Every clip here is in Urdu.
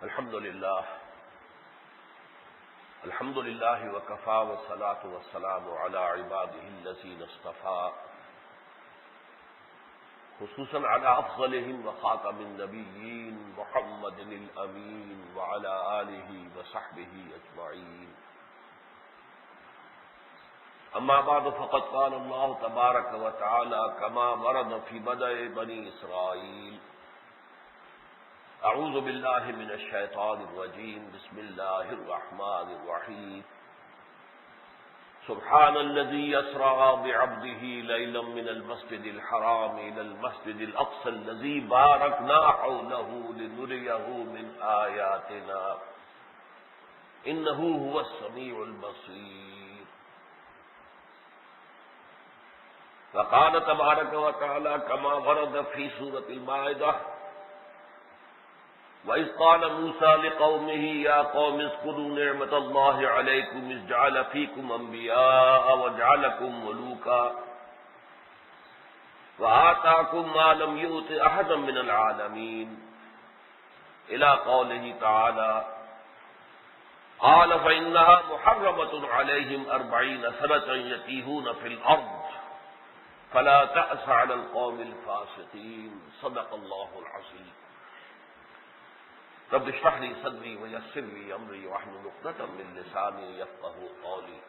الحمد لله وكفى والصلاة والسلام على عباده الذين اصطفى خصوصا على أفضلهم وخاتم النبيين محمد الأمين وعلى آله وصحبه أجمعين. أما بعد فقد قال الله تبارك وتعالى كما ورد في بدء بني إسرائيل: اعوذ باللہ من الشیطان الرجیم بسم اللہ الرحمن الرحیم سبحان الذي اسرى بعبده ليلا من المسجد الحرام الى المسجد الاقصى الذي باركنا حوله لنريه من آياتنا انه هو السميع البصير. وقال تبارك وتعالى كما ورد في سورة المائدة: وَإِذْ قَالَ مُوسَىٰ لِقَوْمِهِ يَا قَوْمِ اذْكُرُوا نِعْمَةَ اللَّهِ عَلَيْكُمْ إِذْ جَعَلَ فِيكُمْ أَنبِيَاءَ وَجَعَلَكُمْ مُلُوكًا وَآتَاكُم مَّا لَمْ يُؤْتِ أَحَدًا مِّنَ الْعَالَمِينَ إِلَىٰ قَوْلِهِ تَعَالَىٰ: قَالَ فَإِنَّهَا مُحَرَّمَةٌ عَلَيْهِمْ 40 سَنَةً يَتِيهُونَ فِي الْأَرْضِ فَلَا تَأْسَ عَلَى الْقَوْمِ الْفَاسِقِينَ. صدق اللہ العظیم. رب اشرح لي صدري ويسر لي امري واحلل عقدة من لساني يفقهوا قولي.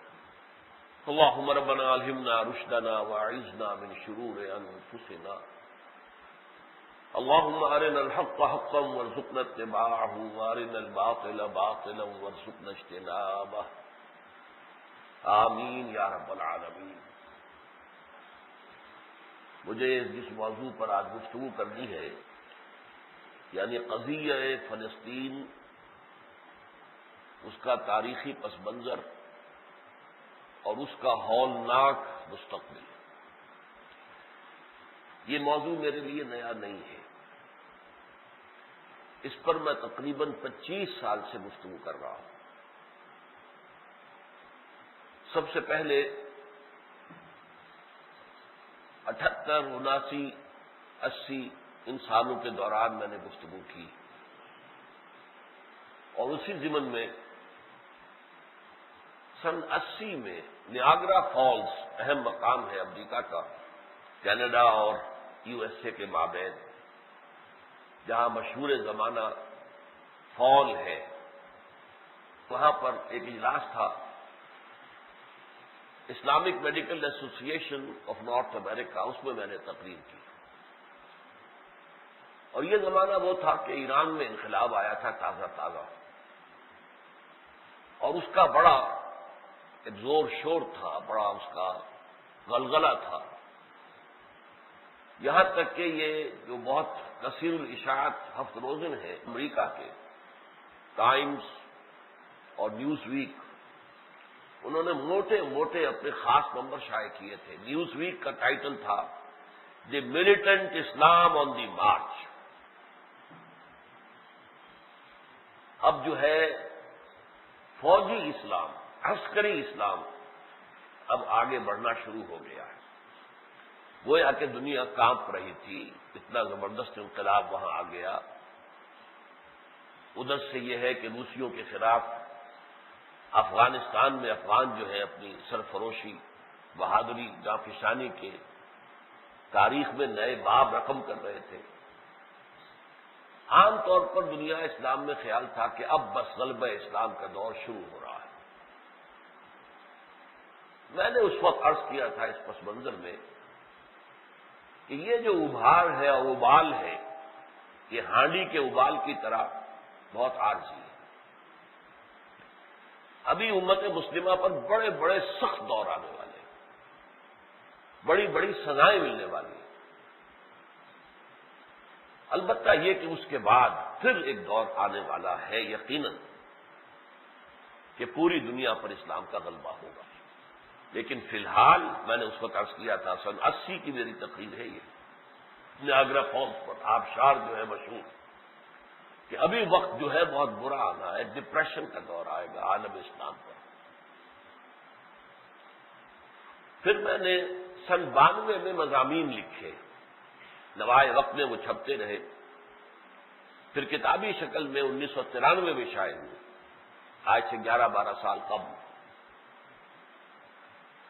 اللهم ربنا الهمنا رشدنا واعذنا من شرور انفسنا. اللهم ارنا الحق حقا وارزقنا اتباعه وارنا الباطل باطلا وارزقنا اجتنابه. آمین یا رب العالمین. مجھے جس موضوع پر آج گفتگو کرنی ہے، یعنی قضیہ فلسطین، اس کا تاریخی پس منظر اور اس کا ہولناک مستقبل، یہ موضوع میرے لیے نیا نہیں ہے. اس پر میں تقریباً 25 سال سے گفتگو کر رہا ہوں. سب سے پہلے 78، 79، 80 ان سالوں کے دوران میں نے گفتگو کی، اور اسی ضمن میں سن 80 میں نیاگرا فالز، اہم مقام ہے امریکہ کا، کینیڈا اور USA کے مابین، جہاں مشہور زمانہ فال ہے، وہاں پر ایک اجلاس تھا، اسلامک میڈیکل ایسوسی ایشن آف نارتھ امریکہ. اس میں نے تقریر کی. اور یہ زمانہ وہ تھا کہ ایران میں انقلاب آیا تھا تازہ، اور اس کا بڑا ایک زور شور تھا، بڑا اس کا غلغلہ تھا، یہاں تک کہ یہ جو بہت کثیر الاشاعت ہفت روزن ہے امریکہ کے، ٹائمز اور نیوز ویک، انہوں نے موٹے اپنے خاص نمبر شائع کیے تھے. نیوز ویک کا ٹائٹل تھا دی ملیٹنٹ اسلام آن دی مارچ. اب جو ہے فوجی اسلام، عسکری اسلام اب آگے بڑھنا شروع ہو گیا ہے. گویا کہ دنیا کانپ رہی تھی، اتنا زبردست انقلاب وہاں آ گیا. ادھر سے یہ ہے کہ روسیوں کے خلاف افغانستان میں افغان جو ہے اپنی سرفروشی، بہادری، جانفشانی کے تاریخ میں نئے باب رقم کر رہے تھے. عام طور پر دنیا اسلام میں خیال تھا کہ اب بس غلبہ اسلام کا دور شروع ہو رہا ہے. میں نے اس وقت عرض کیا تھا اس پس منظر میں کہ یہ جو ابھار ہے اور ابال ہے، یہ ہانڈی کے ابال کی طرح بہت عارضی ہے. ابھی امت مسلمہ پر بڑے بڑے سخت دور آنے والے ہیں، بڑی بڑی سزائیں ملنے والی ہیں. البتہ یہ کہ اس کے بعد پھر ایک دور آنے والا ہے یقیناً کہ پوری دنیا پر اسلام کا غلبہ ہوگا. لیکن فی الحال میں نے اس وقت عرض کیا تھا، سن 80 کی میری تقریر ہے یہ، نیاگرا فالز پر آبشار جو ہے مشہور، کہ ابھی وقت جو ہے بہت برا آنا ہے، ڈپریشن کا دور آئے گا عالم اسلام پر. پھر میں نے سن 92 میں مضامین لکھے، نوائے وقت میں وہ چھپتے رہے. پھر کتابی شکل میں 1993 میں شائع ہوئے، آج سے 11-12 سال قبل،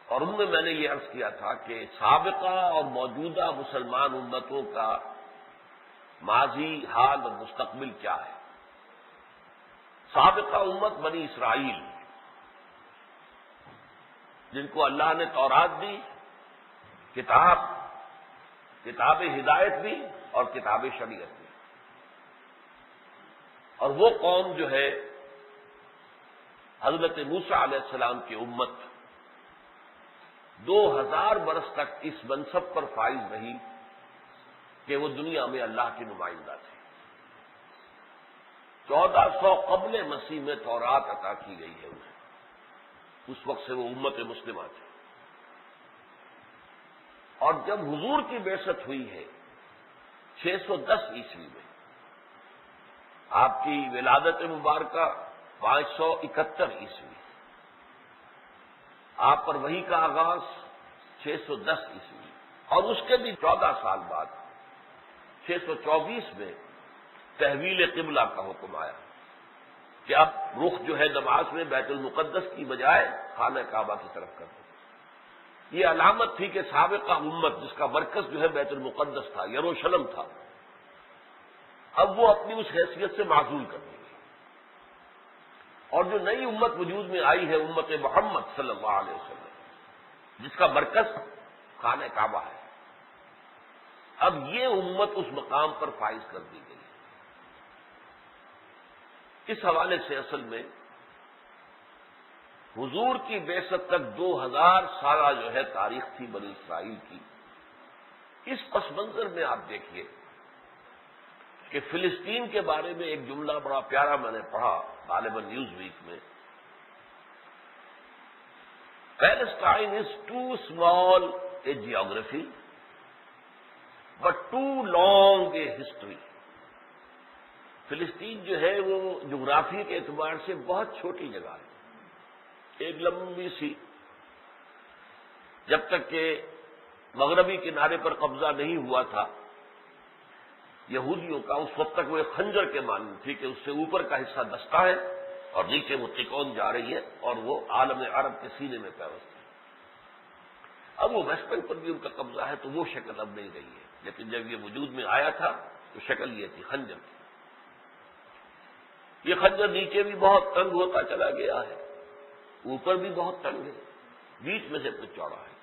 اور ان میں نے یہ عرض کیا تھا کہ سابقہ اور موجودہ مسلمان امتوں کا ماضی، حال اور مستقبل کیا ہے۔ سابقہ امت بنی اسرائیل، جن کو اللہ نے تورات دی، کتاب ہدایت دی اور کتاب شریعت دی، اور وہ قوم جو ہے حضرت موسیٰ علیہ السلام کی امت 2000 برس تک اس منصب پر فائز رہی کہ وہ دنیا میں اللہ کی نمائندہ تھے۔ 1400 قبل مسیح میں تورات عطا کی گئی ہے انہیں، اس وقت سے وہ امت مسلمہ تھے، اور جب حضور کی بعثت ہوئی ہے 610 عیسوی میں، آپ کی ولادت مبارکہ 571 عیسوی، آپ پر وحی کا آغاز 610 عیسوی، اور اس کے بھی 14 سال بعد 624 میں تحویل قبلہ کا حکم آیا کہ اب رخ جو ہے نماز میں بیت المقدس کی بجائے خانہ کعبہ کی طرف کر دو۔ یہ علامت تھی کہ سابقہ امت جس کا مرکز جو ہے بیت المقدس تھا، یروشلم تھا، اب وہ اپنی اس حیثیت سے معزول کر دی گئی، اور جو نئی امت وجود میں آئی ہے امت محمد صلی اللہ علیہ وسلم، جس کا مرکز خانہ کعبہ ہے، اب یہ امت اس مقام پر فائز کر دی گئی۔ اس حوالے سے اصل میں حضور کی بعثت تک 2000 سالہ جو ہے تاریخ تھی بنی اسرائیل کی۔ اس پس منظر میں آپ دیکھیے کہ فلسطین کے بارے میں ایک جملہ بڑا پیارا میں نے پڑھا غالباً نیوز ویک میں، Palestine is too small a geography but too long a history. فلسطین جو ہے وہ جغرافی کے اعتبار سے بہت چھوٹی جگہ ہے، ایک لمبی سی، جب تک کہ مغربی کنارے پر قبضہ نہیں ہوا تھا یہودیوں کا، اس وقت تک وہ ایک خنجر کے مانند تھی کہ اس سے اوپر کا حصہ دستہ ہے اور نیچے وہ تکون جا رہی ہے، اور وہ عالم عرب کے سینے میں پیوست ہے۔ اب وہ ویسٹ بینک پر بھی ان کا قبضہ ہے، تو وہ شکل اب نہیں رہی ہے، لیکن جب یہ وجود میں آیا تھا تو شکل یہ تھی خنجر کی۔ یہ خنجر نیچے بھی بہت تنگ ہوتا چلا گیا ہے، اوپر بھی بہت تنگ ہے، بیچ میں سے کچھ چوڑا ہے۔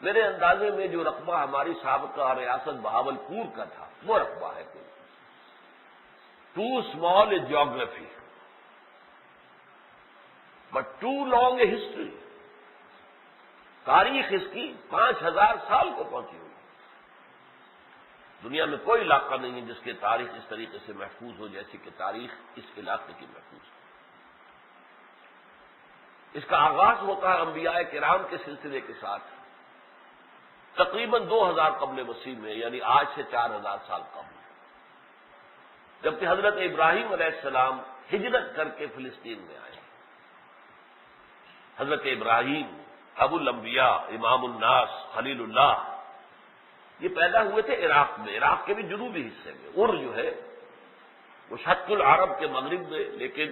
میرے اندازے میں جو رقبہ ہماری سابقہ ریاست بہاولپور کا تھا وہ رقبہ ہے کوئی، too small a geography but too long a history. تاریخ اس کی 5000 سال کو پہنچی ہوئی۔ دنیا میں کوئی علاقہ نہیں ہے جس کی تاریخ اس طریقے سے محفوظ ہو جیسی کہ تاریخ اس علاقے کی محفوظ ہے۔ اس کا آغاز ہوتا ہے انبیاء کرام کے سلسلے کے ساتھ، تقریباً 2000 قبل مسیح میں، یعنی آج سے 4000 سال قبل، جبکہ حضرت ابراہیم علیہ السلام ہجرت کر کے فلسطین میں آئے۔ حضرت ابراہیم ابو الانبیاء، امام الناس، خلیل اللہ، یہ پیدا ہوئے تھے عراق میں، عراق کے بھی جنوبی حصے میں۔ ار جو ہے وہ شق العرب کے مغرب میں، لیکن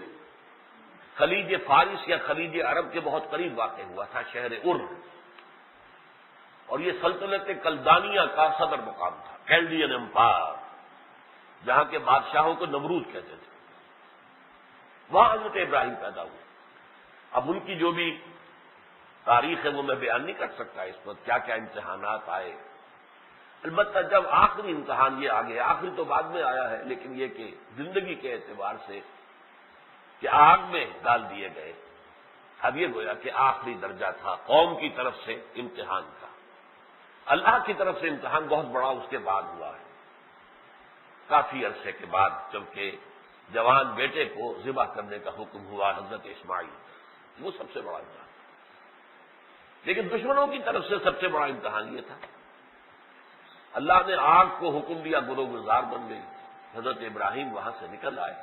خلیج فارس یا خلیج عرب کے بہت قریب واقع ہوا تھا شہر ار، اور یہ سلطنت کلدانیہ کا صدر مقام تھا، کیلڈین امپائر، جہاں کے بادشاہوں کو نمرود کہتے تھے۔ وہاں حضرت ابراہیم پیدا ہوئے۔ اب ان کی جو بھی تاریخ ہے وہ میں بیان نہیں کر سکتا، اس پر کیا کیا امتحانات آئے۔ البتہ جب آخری امتحان یہ آ گیا، آخری تو بعد میں آیا ہے، لیکن یہ کہ زندگی کے اعتبار سے کہ آگ میں ڈال دیے گئے، اب یہ گویا کہ آخری درجہ تھا قوم کی طرف سے امتحان کا۔ اللہ کی طرف سے امتحان بہت بڑا اس کے بعد ہوا ہے، کافی عرصے کے بعد، جبکہ جوان بیٹے کو ذبح کرنے کا حکم ہوا حضرت اسماعیل، وہ سب سے بڑا امتحان۔ لیکن دشمنوں کی طرف سے سب سے بڑا امتحان یہ تھا، اللہ نے آگ کو حکم دیا، گرو گلزار بن گئی، حضرت ابراہیم وہاں سے نکل آئے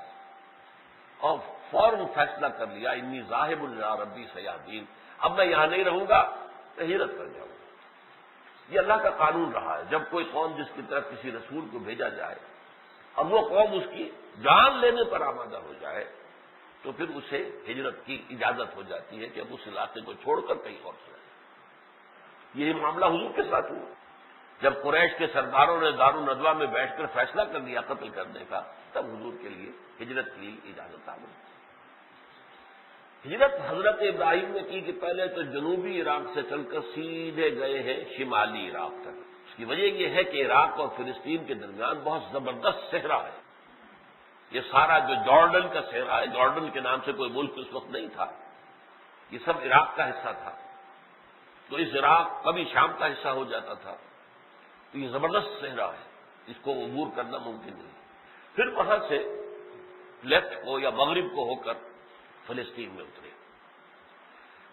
اور فوراً فیصلہ کر لیا، انی ذاہب الی ربی سیہدین، اب میں یہاں نہیں رہوں گا، میں ہجرت کر جاؤں گا۔ یہ اللہ کا قانون رہا ہے، جب کوئی قوم جس کی طرف کسی رسول کو بھیجا جائے، اور وہ قوم اس کی جان لینے پر آمادہ ہو جائے تو پھر اسے ہجرت کی اجازت ہو جاتی ہے کہ اب اس علاقے کو چھوڑ کر کہیں اور چلا جائے۔ یہی معاملہ حضور کے ساتھ ہوا جب قریش کے سرداروں نے دارالندوہ میں بیٹھ کر فیصلہ کر لیا قتل کرنے کا، تب حضور کے لیے ہجرت کی اجازت آ گئی۔ ہجرت حضرت ابراہیم نے کی کہ پہلے تو جنوبی عراق سے چل کر سیدھے گئے ہیں شمالی عراق تک۔ اس کی وجہ یہ ہے کہ عراق اور فلسطین کے درمیان بہت زبردست صحرا ہے۔ یہ سارا جو جارڈن کا صحرا ہے، جارڈن کے نام سے کوئی ملک اس وقت نہیں تھا، یہ سب عراق کا حصہ تھا، تو اس عراق کبھی شام کا حصہ ہو جاتا تھا، تو یہ زبردست صحرا ہے، اس کو عبور کرنا ممکن نہیں۔ پھر وہاں سے لیفٹ کو یا مغرب کو ہو کر فلسطین میں اترے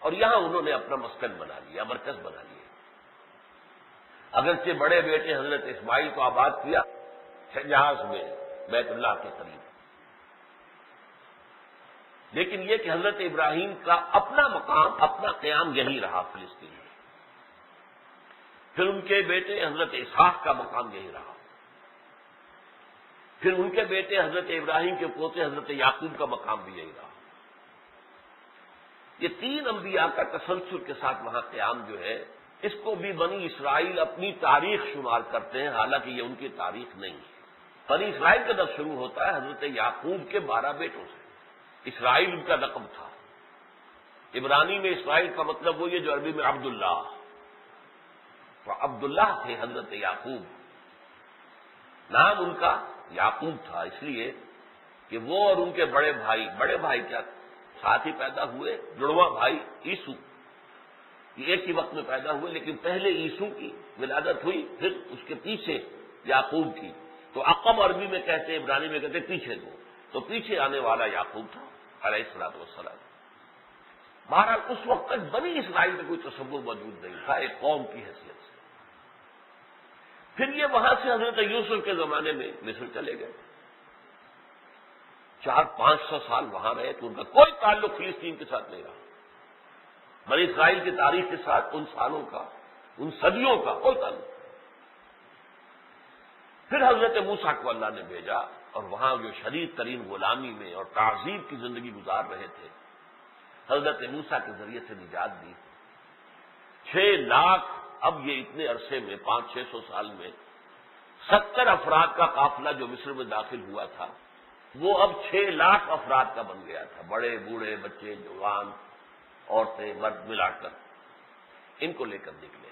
اور یہاں انہوں نے اپنا مسکن بنا لیا، مرکز بنا لیا۔ اگرچہ بڑے بیٹے حضرت اسماعیل کو آباد کیا حجاز میں بیت اللہ کے قریب، لیکن یہ کہ حضرت ابراہیم کا اپنا مقام، اپنا قیام یہی رہا فلسطین میں۔ پھر ان کے بیٹے حضرت اسحاق کا مقام یہی رہا، پھر ان کے بیٹے حضرت ابراہیم کے پوتے حضرت یعقوب کا مقام بھی یہی رہا۔ یہ تین انبیاء کا تسلسل کے ساتھ وہاں قیام جو ہے، اس کو بھی بنی اسرائیل اپنی تاریخ شمار کرتے ہیں، حالانکہ یہ ان کی تاریخ نہیں ہے۔ بنی اسرائیل کا لفظ شروع ہوتا ہے حضرت یعقوب کے 12 بیٹوں سے، اسرائیل ان کا لقب تھا۔ عبرانی میں اسرائیل کا مطلب وہی ہے جو عربی میں عبداللہ، تو عبداللہ تھے حضرت یعقوب، نام ان کا یعقوب تھا اس لیے کہ وہ اور ان کے بڑے بھائی کیا ساتھ ہی پیدا ہوئے، جڑواں بھائی عیسو، یہ ایک ہی وقت میں پیدا ہوئے، لیکن پہلے عیسو کی ولادت ہوئی، پھر اس کے پیچھے یعقوب کی، تو عقب عربی میں کہتے ہیں، عبرانی میں کہتے ہیں پیچھے کو، تو پیچھے آنے والا یعقوب تھا علیہ الصلوۃ والسلام۔ بہرحال اس وقت تک بنی اسرائیل میں کوئی تصور موجود نہیں تھا ایک قوم کی حیثیت سے۔ پھر یہ وہاں سے حضرت یوسف کے زمانے میں مصر چلے گئے، 400-500 سال وہاں رہے، تو ان کا کوئی تعلق فلسطین کے ساتھ نہیں رہا۔ بنی اسرائیل کی تاریخ کے ساتھ ان سالوں کا، ان صدیوں کا کوئی تعلق۔ پھر حضرت موسیٰ کو اللہ نے بھیجا، اور وہاں جو شدید ترین غلامی میں اور تعذیب کی زندگی گزار رہے تھے، حضرت موسیٰ کے ذریعے سے نجات دی۔ 6 لاکھ، اب یہ اتنے عرصے میں 500-600 سال میں 70 افراد کا قافلہ جو مصر میں داخل ہوا تھا، وہ اب 6 لاکھ افراد کا بن گیا تھا، بڑے بوڑھے بچے جوان عورتیں مرد ملا کر ان کو لے کر نکلے۔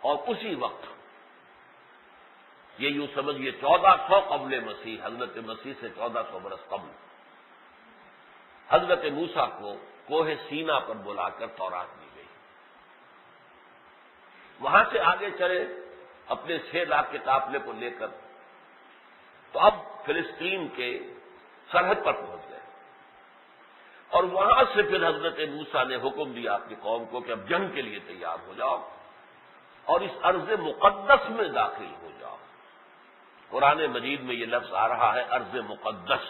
اور اسی وقت یہ یوں سمجھیے 1400 قبل مسیح، حضرت مسیح سے 1400 برس قبل، حضرت موسیٰ کو کوہ سینا پر بلا کر تورات دی گئی۔ وہاں سے آگے چلے اپنے 6 لاکھ کے قافلے کو لے کر، تو اب فلسطین کے سرحد پر پہنچ گئے، اور وہاں سے پھر حضرت موسیٰ نے حکم دیا اپنی قوم کو کہ اب جنگ کے لیے تیار ہو جاؤ اور اس ارض مقدس میں داخل ہو جاؤ۔ قرآن مجید میں یہ لفظ آ رہا ہے ارض مقدس،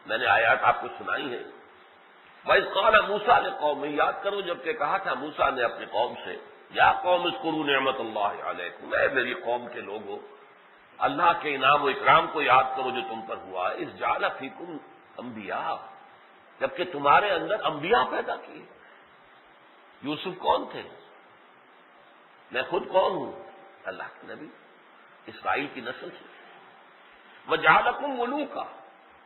میں نے آیات آپ کو سنائی ہے۔ وَإِذْ قَالَ مُوسَىٰ لِقَوْمِهِ، یاد کرو جب کہ کہا تھا موسیٰ نے اپنی قوم سے، یا قوم اذکروا نعمت اللہ علیکم، اے میری قوم کے لوگوں، اللہ کے انعام و اکرام کو یاد کرو جو تم پر ہوا ہے۔ اذ جعل فیکم انبیاء، جبکہ تمہارے اندر انبیاء پیدا کیے۔ یوسف کون تھے؟ میں خود کون ہوں؟ اللہ کے نبی، اسرائیل کی نسل سے۔ وجعلکم ملوکا،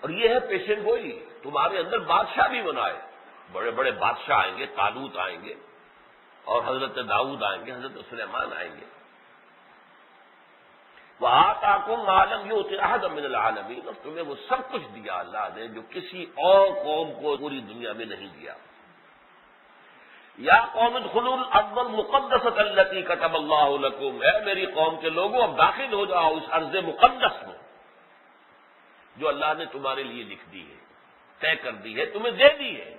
اور یہ ہے پیشن گوئی، تمہارے اندر بادشاہ بھی بنائے، بڑے بڑے بادشاہ آئیں گے، طالوت آئیں گے، اور حضرت داؤد آئیں گے، حضرت سلیمان آئیں گے۔ وَآتَاكُم مَّا لَمْ يُؤْتِ أَحَدًا مِّنَ الْعَالَمِينَ، اور تمہیں وہ سب کچھ دیا اللہ نے جو کسی اور قوم کو پوری دنیا میں نہیں دیا۔ یا قوم ادخلوا الارض المقدسۃ التي كتب اللہ لكم، اے میری قوم کے لوگوں اب داخل ہو جاؤ اس ارض مقدس میں جو اللہ نے تمہارے لیے لکھ دی ہے، طے کر دی ہے، تمہیں دے دی ہے۔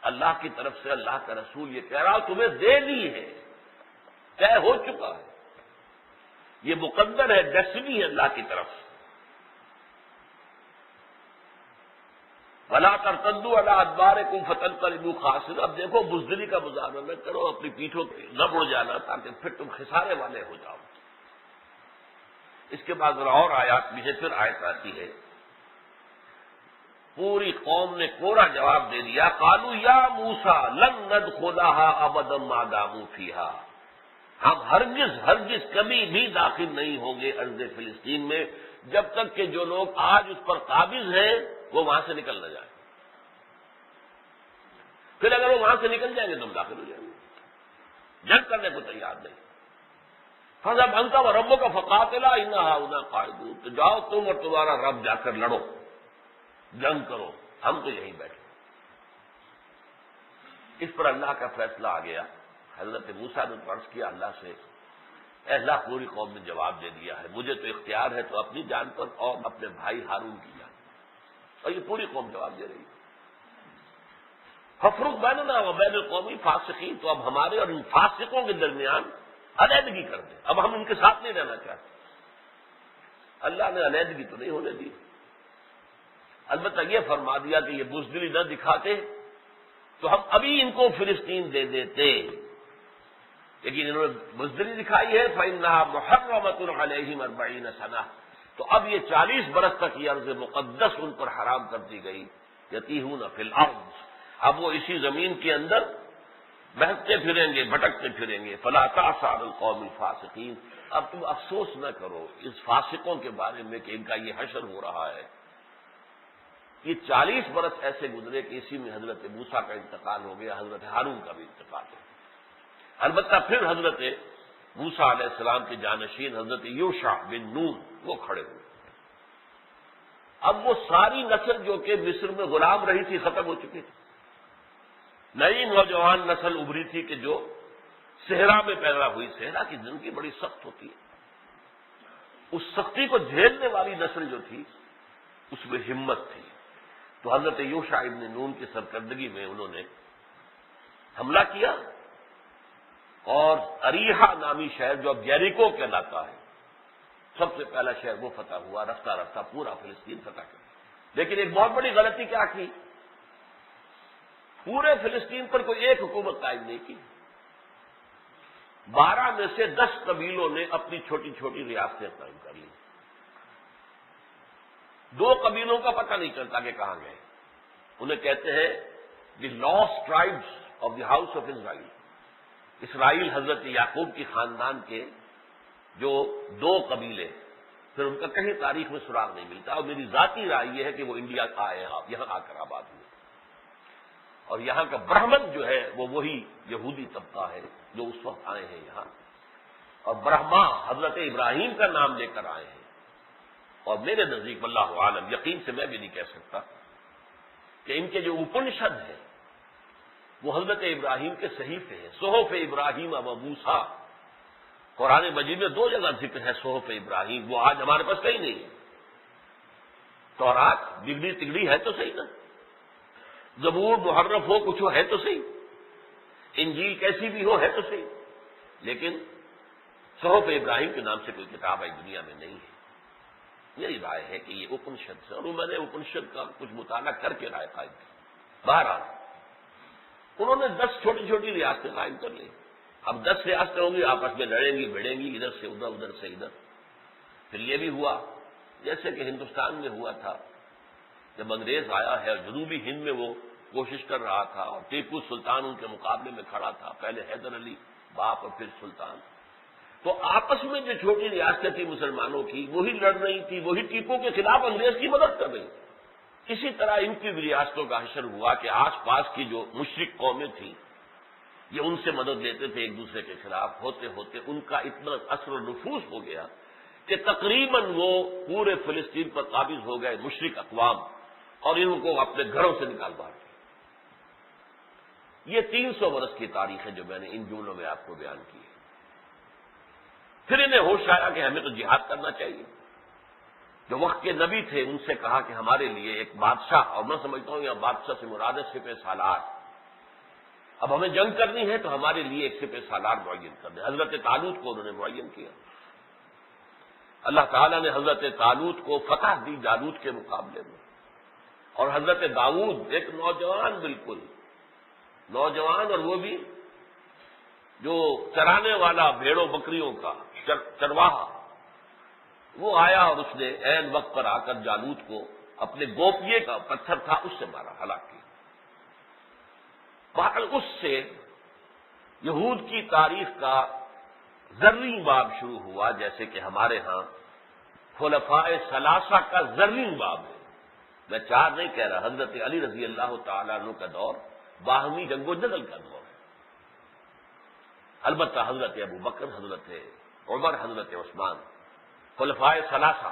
اللہ کی طرف سے اللہ کا رسول یہ کہہ رہا تمہیں دے دی ہے، طے ہو چکا ہے، یہ مقدر ہے، ڈیسٹنی ہے اللہ کی طرف سے۔ وَلَا تَرْتَدُّوا عَلَىٰ أَدْبَارِكُمْ فَتَنقَلِبُوا خَاسِرِينَ، اب دیکھو بزدلی کا مظاہرہ نہ کرو، اپنی پیٹھوں پہ نہ مڑ جانا تاکہ پھر تم خسارے والے ہو جاؤ۔ اس کے بعد اور آیات بھی ہے، پھر آیت آتی ہے، پوری قوم نے کوڑا جواب دے دیا، قالوا یا موسیٰ لن ندخلها ابدا ما داموا فیہا، ہم ہرگز کبھی بھی داخل نہیں ہوں گے ارض فلسطین میں جب تک کہ جو لوگ آج اس پر قابض ہیں وہ وہاں سے نکل نہ جائیں۔ پھر اگر وہ وہاں سے نکل جائیں گے تو ہم داخل ہو جائیں گے، جنگ کرنے کو تیار نہیں۔ فَذَهَبْ أَنْتَ وَرَبُّكَ فَقَاتِلَا إِنَّا هَاهُنَا قَاعِدُونَ، تو جاؤ تم اور تمہارا رب جا کر لڑو، جنگ کرو، ہم تو یہیں بیٹھے۔ اس پر اللہ کا فیصلہ آ گیا۔ حضرت موسیٰ نے عرض کیا اللہ سے، اے اللہ پوری قوم نے جواب دے دیا ہے، مجھے تو اختیار ہے تو اپنی جان پر اور اپنے بھائی ہارون کی جان، اور یہ پوری قوم جواب دے رہی ہے۔ فَافْرُقْ بَيْنَنَا وَبَيْنَ الْقَوْمِ الْفَاسِقِينَ، تو اب ہمارے اور ان فاسقوں کے درمیان علیحدگی کر دیں، اب ہم ان کے ساتھ نہیں رہنا چاہتے۔ اللہ نے علیحدگی تو نہیں ہونے دی، البتہ یہ فرما دیا کہ یہ بزدلی نہ دکھاتے تو ہم ابھی ان کو فلسطین دے دیتے، لیکن انہوں نے بزدلی دکھائی ہے، فَإِنَّهَا مُحَرَّمَةٌ عَلَيْهِمْ 40 سنہ، تو اب یہ 40 برس تک یہ ارض مقدس ان پر حرام کر دی گئی، یتیہون فی الارض، اب وہ اسی زمین کے اندر بہکتے پھریں گے، بھٹکتے پھریں گے۔ فلا تأس علی القوم الفاسقین، اب تم افسوس نہ کرو اس فاسقوں کے بارے میں کہ ان کا یہ حشر ہو رہا ہے۔ یہ 40 برس ایسے گزرے کہ اسی میں حضرت موسیٰ کا انتقال ہو گیا، حضرت ہارون کا بھی انتقال ہو گیا۔ البتہ پھر حضرت موسیٰ علیہ السلام کے جانشین حضرت یوشع بن نون وہ کھڑے ہوئے۔ اب وہ ساری نسل جو کہ مصر میں غلام رہی تھی ختم ہو چکی تھی، نئی نوجوان نسل ابھری تھی کہ جو صحرا میں پیدا ہوئی۔ صحرا کی زندگی بڑی سخت ہوتی ہے، اس سختی کو جھیلنے والی نسل جو تھی اس میں ہمت تھی، تو حضرت یوشع ابن نون کی سرکردگی میں انہوں نے حملہ کیا اور اریحا نامی شہر جو اب جیریکو کہلاتا ہے، سب سے پہلا شہر وہ فتح ہوا، رفتہ رفتہ پورا فلسطین فتح کر۔ لیکن ایک بہت بڑی غلطی کیا کی، پورے فلسطین پر کوئی ایک حکومت قائم نہیں کی، 12 میں سے 10 قبیلوں نے اپنی چھوٹی چھوٹی ریاستیں قائم کر لی۔ 2 قبیلوں کا پتہ نہیں چلتا کہ کہاں گئے، انہیں کہتے ہیں the lost tribes of the house of Israel, Israel حضرت یعقوب کی خاندان کے جو 2 قبیلے، پھر ان کا کہیں تاریخ میں سراغ نہیں ملتا، اور میری ذاتی رائے یہ ہے کہ وہ انڈیا آئے ہیں، یہاں آ کر آباد ہوئے، اور یہاں کا برہمن جو ہے وہ وہی یہودی طبقہ ہے جو اس وقت آئے ہیں یہاں، اور برہما حضرت ابراہیم کا نام لے کر آئے ہیں، اور میرے نزدیک واللہ عالم، یقین سے میں بھی نہیں کہہ سکتا کہ ان کے جو اپنشد ہیں وہ حضرت ابراہیم کے صحیفے ہیں، صحف ابراہیم و موسیٰ، قرآن مجید میں 2 جگہ ذکر ہے صحف ابراہیم، وہ آج ہمارے پاس کہیں نہیں ہے۔ تورات بگڑی تگڑی ہے تو صحیح نا، زبور محرف ہو کچھ ہو ہے تو صحیح، انجیل کیسی بھی ہو ہے تو صحیح، لیکن صحف ابراہیم کے نام سے کوئی کتاب آج دنیا میں نہیں ہے۔ میری رائے ہے کہ یہ اپنشد سے، اور میں نے اپنشد کا کچھ مطالعہ کر کے رائے قائم کی۔ بہرحال انہوں نے 10 چھوٹی چھوٹی ریاستیں قائم کر لی، اب 10 ریاستیں ہوں گی، آپس میں لڑیں گی بھڑیں گی، ادھر سے ادھر ادھر سے ادھر۔ پھر یہ بھی ہوا جیسے کہ ہندوستان میں ہوا تھا، جب انگریز آیا ہے اور جنوبی ہند میں وہ کوشش کر رہا تھا، اور ٹیپو سلطان ان کے مقابلے میں کھڑا تھا، پہلے حیدر علی باپ اور پھر سلطان، تو آپس میں جو چھوٹی ریاستیں تھیں مسلمانوں کی وہی لڑ رہی تھی، وہی ٹیپو کے خلاف انگریز کی مدد کر رہی تھی۔ اسی طرح ان کی بھی ریاستوں کا حشر ہوا کہ آس پاس کی جو مشرک قومیں تھیں یہ ان سے مدد لیتے تھے ایک دوسرے کے خلاف، ہوتے ہوتے ان کا اتنا اثر و نفوذ ہو گیا کہ تقریباً وہ پورے فلسطین پر قابض ہو گئے مشرک اقوام، اور ان کو اپنے گھروں سے نکال باہر کیا۔ یہ 300 برس کی تاریخ ہے جو میں نے ان جملوں میں آپ کو بیان کی ہے۔ پھر انہیں ہوش آیا کہ ہمیں تو جہاد کرنا چاہیے۔ جو وقت کے نبی تھے ان سے کہا کہ ہمارے لیے ایک بادشاہ، اور میں سمجھتا ہوں یہ بادشاہ سے مراد ہے سپہ سالار، اب ہمیں جنگ کرنی ہے تو ہمارے لیے ایک سپہ سالار معین کر دیں۔ حضرت طالوت کو انہوں نے معین کیا، اللہ تعالیٰ نے حضرت طالوت کو فتح دی جالوت کے مقابلے میں، اور حضرت داؤد ایک نوجوان، بالکل نوجوان، اور وہ بھی جو چرانے والا بھیڑوں بکریوں کا چرواہا، وہ آیا اور اس نے عین وقت پر آ کر جالوت کو اپنے گوپیے کا پتھر تھا اس سے مارا، ہلاک کیا۔ بہرحال اس سے یہود کی تاریخ کا زرین باب شروع ہوا، جیسے کہ ہمارے ہاں خلفائے ثلاثہ کا زرین باب ہے۔ میں چار نہیں کہہ رہا، حضرت علی رضی اللہ تعالیٰ عنہ کا دور باہمی جنگ و جدل کا دور ہے۔ البتہ حضرت ابو بکر، حضرت عمر، حضرت عثمان، خلفائے ثلاثہ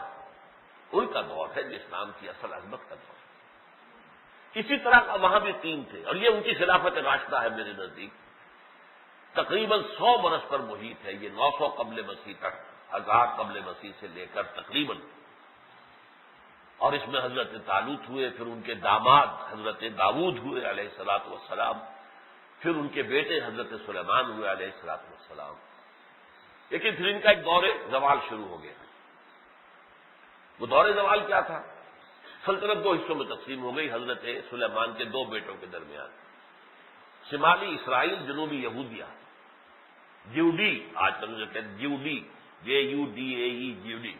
ان کا دور ہے جو اسلام کی اصل عظمت کا دور ہے۔ اسی طرح کا وہاں بھی تین تھے، اور یہ ان کی خلافت راشدہ ہے میرے نزدیک، تقریباً 100 برس پر محیط ہے یہ، 900 قبل مسیح تک، 1000 قبل مسیح سے لے کر تقریباً، اور اس میں حضرت طالوت ہوئے، پھر ان کے داماد حضرت داؤد ہوئے علیہ الصلاۃ والسلام، پھر ان کے بیٹے حضرت سلیمان ہوئے علیہ الصلاۃ والسلام، لیکن پھر ان کا ایک دور زوال شروع ہو گیا۔ وہ دور زوال کیا تھا؟ سلطنت دو حصوں میں تقسیم ہو گئی حضرت سلیمان کے دو بیٹوں کے درمیان، شمالی اسرائیل، جنوبی یہودیہ، جیوڈی، آج کل جو کہتے ہیں جیوڈی، JUDAE، جیوڈی،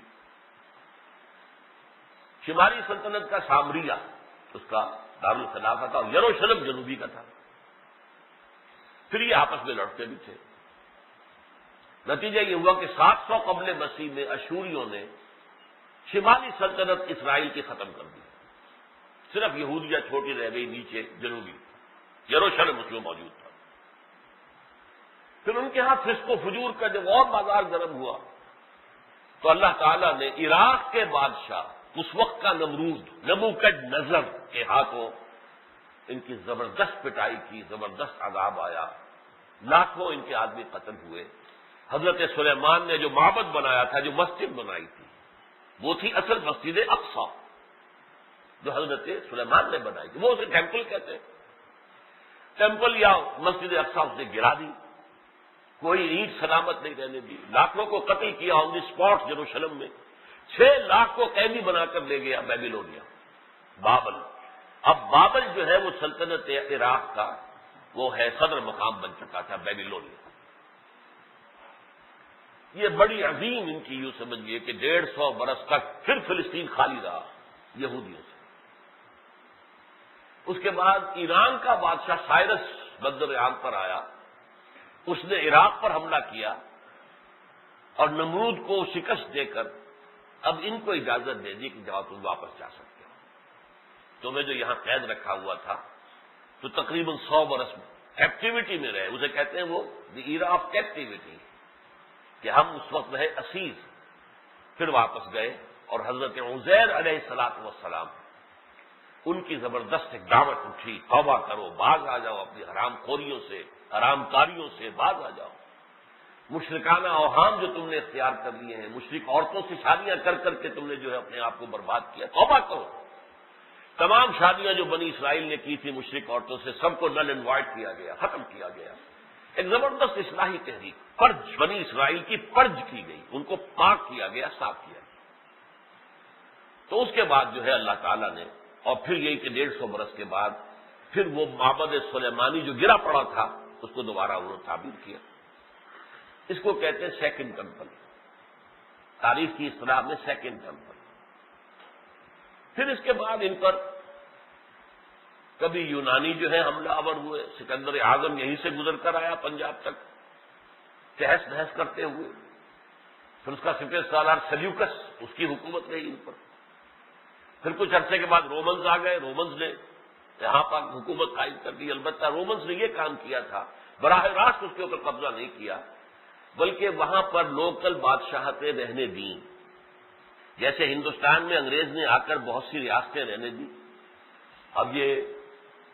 شمالی سلطنت کا سامریہ اس کا دارالخلافہ تھا، اور یروشلم جنوبی کا تھا۔ پھر یہ آپس میں لڑتے بھی تھے۔ نتیجہ یہ ہوا کہ 700 قبل مسیح میں اشوریوں نے شمالی سلطنت اسرائیل کی ختم کر دی، صرف یہودیہ چھوٹی رہ گئی نیچے جنوبی، یروشلم اس میں موجود تھا۔ پھر ان کے ہاں فسق و فجور کا جب اور بازار گرم ہوا تو اللہ تعالیٰ نے عراق کے بادشاہ اس وقت کا نمرود نبوکد نظر کے ہاتھوں ان کی زبردست پٹائی کی، زبردست عذاب آیا، لاکھوں ان کے آدمی قتل ہوئے۔ حضرت سلیمان نے جو معبد بنایا تھا، جو مسجد بنائی تھی، وہ تھی اصل مسجد اقصی جو حضرت سلیمان نے بنائی تھی، وہ اسے ٹیمپل کہتے ہیں، ٹیمپل یا مسجد اقصی اس نے گرا دی، کوئی اینٹ سلامت نہیں رہنے دی، لاکھوں کو قتل کیا آن دی اسپاٹ یروشلم میں، 6 لاکھ کو قیدی بنا کر لے گیا بیبیلونیا، بابل۔ اب بابل جو ہے وہ سلطنت عراق کا وہ ہے صدر مقام بن چکا تھا، بیبیلونیا۔ یہ بڑی عظیم ان کی یوں سمجھیے کہ 150 برس تک پھر فلسطین خالی رہا یہودیوں سے۔ اس کے بعد ایران کا بادشاہ سائرس بدر عام پر آیا، اس نے عراق پر حملہ کیا اور نمرود کو شکست دے کر اب ان کو اجازت دے دی کہ جاؤ تم واپس جا سکتے ہو، تمہیں جو یہاں قید رکھا ہوا تھا تو تقریباً 100 برس کیپٹیوٹی میں رہے، اسے کہتے ہیں وہ دی ایرا آف کیپٹیوٹی، کہ ہم اس وقت رہے اسیر، پھر واپس گئے، اور حضرت عزیر علیہ الصلاۃ والسلام ان کی زبردست ایک دعوت اٹھی، توبہ کرو، باز آ جاؤ اپنی حرام خوریوں سے، حرام کاریوں سے باز آ جاؤ، مشرکانہ اوہام جو تم نے اختیار کر لیے ہیں، مشرک عورتوں سے شادیاں کر کر کے تم نے جو ہے اپنے آپ کو برباد کیا، توبہ کرو۔ تمام شادیاں جو بنی اسرائیل نے کی تھی مشرک عورتوں سے، سب کو نل اینڈ وائڈ کیا گیا، ختم کیا گیا۔ ایک زبردست اصلاحی تحریک، پرج، بنی اسرائیل کی پرج کی گئی، ان کو پاک کیا گیا، صاف کیا گیا۔ تو اس کے بعد جو ہے اللہ تعالیٰ نے، اور پھر یہی کہ 150 برس کے بعد پھر وہ معبد سلیمانی جو گرا پڑا تھا اس کو دوبارہ انہوں نے تعمیر کیا۔ اس کو کہتے ہیں سیکنڈ ٹیمپل، تاریخ کی اصطلاح میں سیکنڈ ٹیمپل۔ پھر اس کے بعد ان پر کبھی یونانی جو ہے حملہ آور ہوئے، سکندر اعظم یہیں سے گزر کر آیا پنجاب تک تہس نہس کرتے ہوئے، پھر اس کا سپہ سالار سلیوکس، اس کی حکومت رہی ان پر، پھر کچھ عرصے کے بعد رومنز آ گئے، رومنز نے یہاں پر حکومت قائم کر دی۔ البتہ رومنز نے یہ کام کیا تھا، براہ راست اس کے اوپر قبضہ نہیں کیا، بلکہ وہاں پر لوکل بادشاہتیں رہنے دیں، جیسے ہندوستان میں انگریز نے آ کر بہت سی ریاستیں رہنے دی۔ اب یہ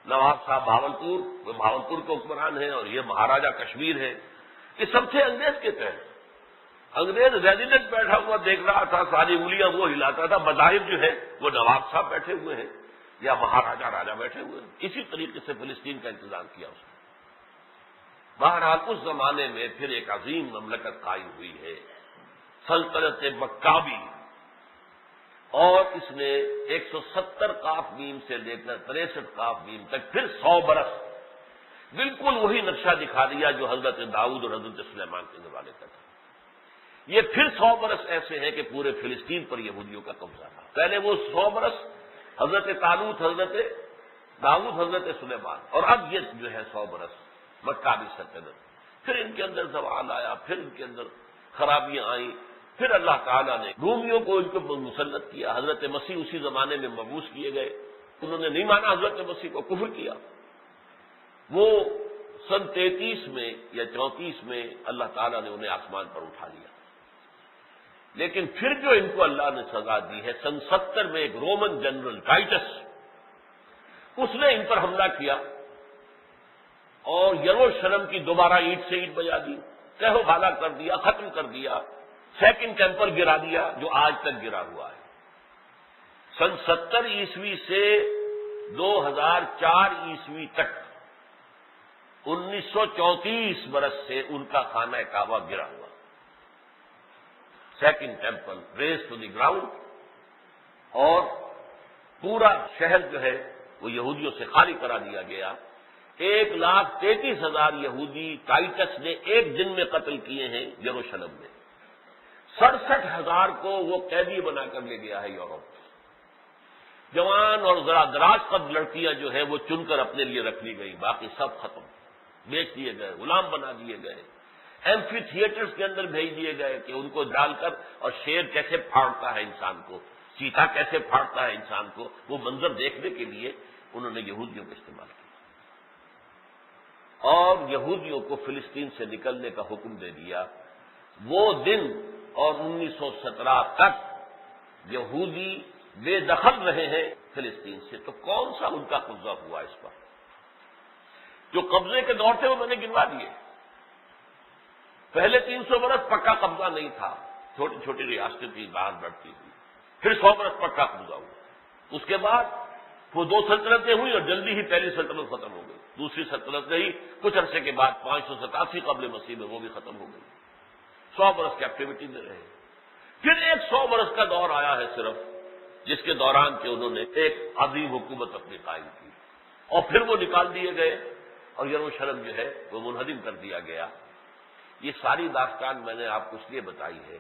نواب صاحب بھاولپور، وہ بھاولپور کے حکمران ہیں، اور یہ مہاراجا کشمیر ہے، یہ سب تھے انگریز کے تحت۔ انگریز ریزیڈنٹ بیٹھا ہوا دیکھ رہا تھا، ساری انگلیاں وہ ہلاتا تھا، بظاہر جو ہے وہ نواب صاحب بیٹھے ہوئے ہیں یا مہاراجا راجا بیٹھے ہوئے ہیں۔ اسی طریقے سے فلسطین کا انتظام کیا اس نے۔ بہرحال اس زمانے میں پھر ایک عظیم مملکت قائم ہوئی ہے، سلطنت مکابی، اور اس نے 170 قاف میم سے لے کر 63 قاف میم تک پھر 100 برس بالکل وہی نقشہ دکھا دیا جو حضرت داؤد اور حضرت سلیمان کے زمانے کا تھا۔ یہ پھر 100 برس ایسے ہیں کہ پورے فلسطین پر یہودیوں کا قبضہ تھا. پہلے وہ 100 برس حضرت طالوت، حضرت داؤد، حضرت سلیمان، اور اب یہ جو ہے 100 برس مکہ بھی سلطنت. پھر ان کے اندر زوال آیا، پھر ان کے اندر خرابیاں آئیں، پھر اللہ تعالیٰ نے رومیوں کو ان کو مسلط کیا. حضرت مسیح اسی زمانے میں مبعوث کیے گئے، انہوں نے نہیں مانا حضرت مسیح کو، کفر کیا. وہ سن 33 میں یا 34 میں اللہ تعالیٰ نے انہیں آسمان پر اٹھا لیا. لیکن پھر جو ان کو اللہ نے سزا دی ہے، سن 70 میں ایک رومن جنرل ٹائٹس، اس نے ان پر حملہ کیا اور یروشلم کی دوبارہ اینٹ سے اینٹ بجا دی، تہو بھالا کر دیا، ختم کر دیا. سیکنڈ ٹیمپل گرا دیا جو آج تک گرا ہوا ہے. سن 70 عیسوی سے 2004 عیسوی تک 1934 برس سے ان کا خانہ کعبہ گرا ہوا. Second temple razed to the ground, اور پورا شہر جو ہے وہ یہودیوں سے خالی کرا دیا گیا. 1,33,000 یہودی ٹائٹس نے ایک دن میں قتل کیے ہیں یروشلم میں. 67,000 کو وہ قیدی بنا کر لے گیا ہے یورپ. جوان اور ذرا دراز قد لڑکیاں جو ہیں وہ چن کر اپنے لیے رکھ لی گئی، باقی سب ختم، بیچ دیے گئے، غلام بنا دیے گئے. ایمفی تھیٹرز کے اندر بھیج دیے گئے کہ ان کو ڈال کر، اور شیر کیسے پھاڑتا ہے انسان کو، چیتا کیسے پھاڑتا ہے انسان کو، وہ منظر دیکھنے کے لیے انہوں نے یہودیوں کا استعمال کیا. اور یہودیوں کو فلسطین سے نکلنے کا حکم دے دیا. وہ دن اور 1917 تک یہودی بے دخل رہے ہیں فلسطین سے. تو کون سا ان کا قبضہ ہوا اس پر؟ جو قبضے کے دور تھے وہ میں نے گنوا دیے. پہلے 300 برس پکا قبضہ نہیں تھا، چھوٹی چھوٹی ریاستیں تھی باہر بڑھتی ہوئی. پھر 100 برس پکا قبضہ ہوا. اس کے بعد وہ 2 سلطنتیں ہوئی اور جلدی ہی پہلی سلطنت ختم ہو گئی. دوسری سلطنت رہی کچھ عرصے کے بعد 587 قبل مسیح میں وہ بھی ختم ہو گئی. 100 برس کی ایکٹیویٹی میں رہے. پھر ایک 100 برس کا دور آیا ہے صرف، جس کے دوران کہ انہوں نے ایک عظیم حکومت اپنی قائم کی، اور پھر وہ نکال دیے گئے اور یروشلم جو ہے وہ منہدم کر دیا گیا. یہ ساری داستان میں نے آپ کو اس لیے بتائی ہے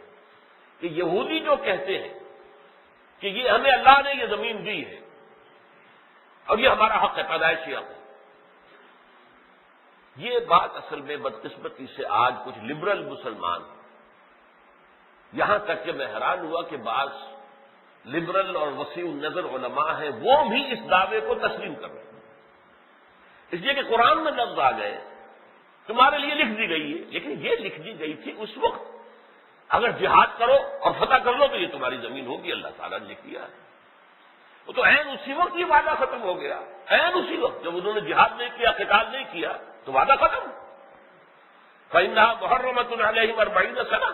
کہ یہودی جو کہتے ہیں کہ یہ ہمیں اللہ نے یہ زمین دی ہے اور یہ ہمارا حق ہے، پیدائشی حق ہے، یہ بات اصل میں بدقسمتی سے آج کچھ لبرل مسلمان، یہاں تک کہ میں حیران ہوا کہ بعض لبرل اور وسیع النظر علماء ہیں وہ بھی اس دعوے کو تسلیم کر رہے ہیں. اس لیے کہ قرآن میں لفظ آ گئے، تمہارے لیے لکھ دی گئی ہے. لیکن یہ لکھ دی گئی تھی اس وقت، اگر جہاد کرو اور فتح کر لو تو یہ تمہاری زمین ہوگی، اللہ تعالیٰ نے لکھ دیا ہے. وہ تو عین اسی وقت یہ وعدہ ختم ہو گیا، عین اسی وقت جب انہوں نے جہاد نہیں کیا، قتال نہیں کیا تو وعدہ ختم. فَإِنَّهَا مُحَرَّمَةٌ عَلَيْهِمْ 40 سنہ.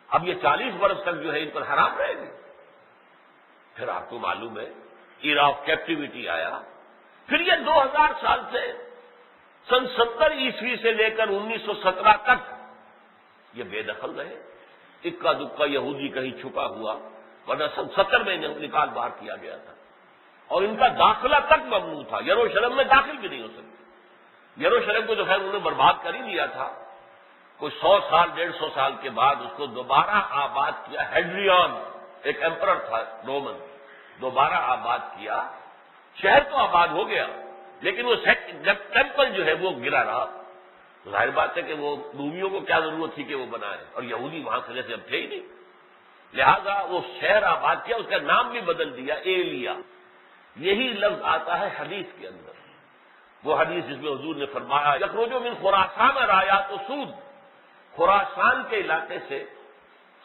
اب یہ 40 برس تک جو ہے ان پر حرام رہے گی. پھر آپ کو معلوم ہے ایرا آف کیپٹیوٹی آیا. پھر یہ 2000 سال سے سن 70 عیسوی سے لے کر 1917 تک یہ بے دخل رہے. اکا دکا یہودی کہیں چھپا ہوا، ورنہ سن 70 میں انہیں نکال باہر کیا گیا تھا اور ان کا داخلہ تک ممنوع تھا. یروشلم میں داخل بھی نہیں ہو سکتے. یروشلم کو جو خیر انہوں نے برباد کر ہی لیا تھا. کوئی 100 سال 150 سال کے بعد اس کو دوبارہ آباد کیا. ہیڈریان ایک ایمپرر تھا رومن، دوبارہ آباد کیا. شہر تو آباد ہو گیا لیکن وہ ٹیمپل جو ہے وہ گرا رہا. ظاہر بات ہے کہ وہ رومیوں کو کیا ضرورت تھی کہ وہ بنائے، اور یہودی وہاں سے جیسے اب تھے ہی نہیں، لہذا وہ شہر آباد کیا. اس کا نام بھی بدل دیا، ایلیا. یہی لفظ آتا ہے حدیث کے اندر، وہ حدیث جس میں حضور نے فرمایا یخرج من خراسان رایات سود، خراسان کے علاقے سے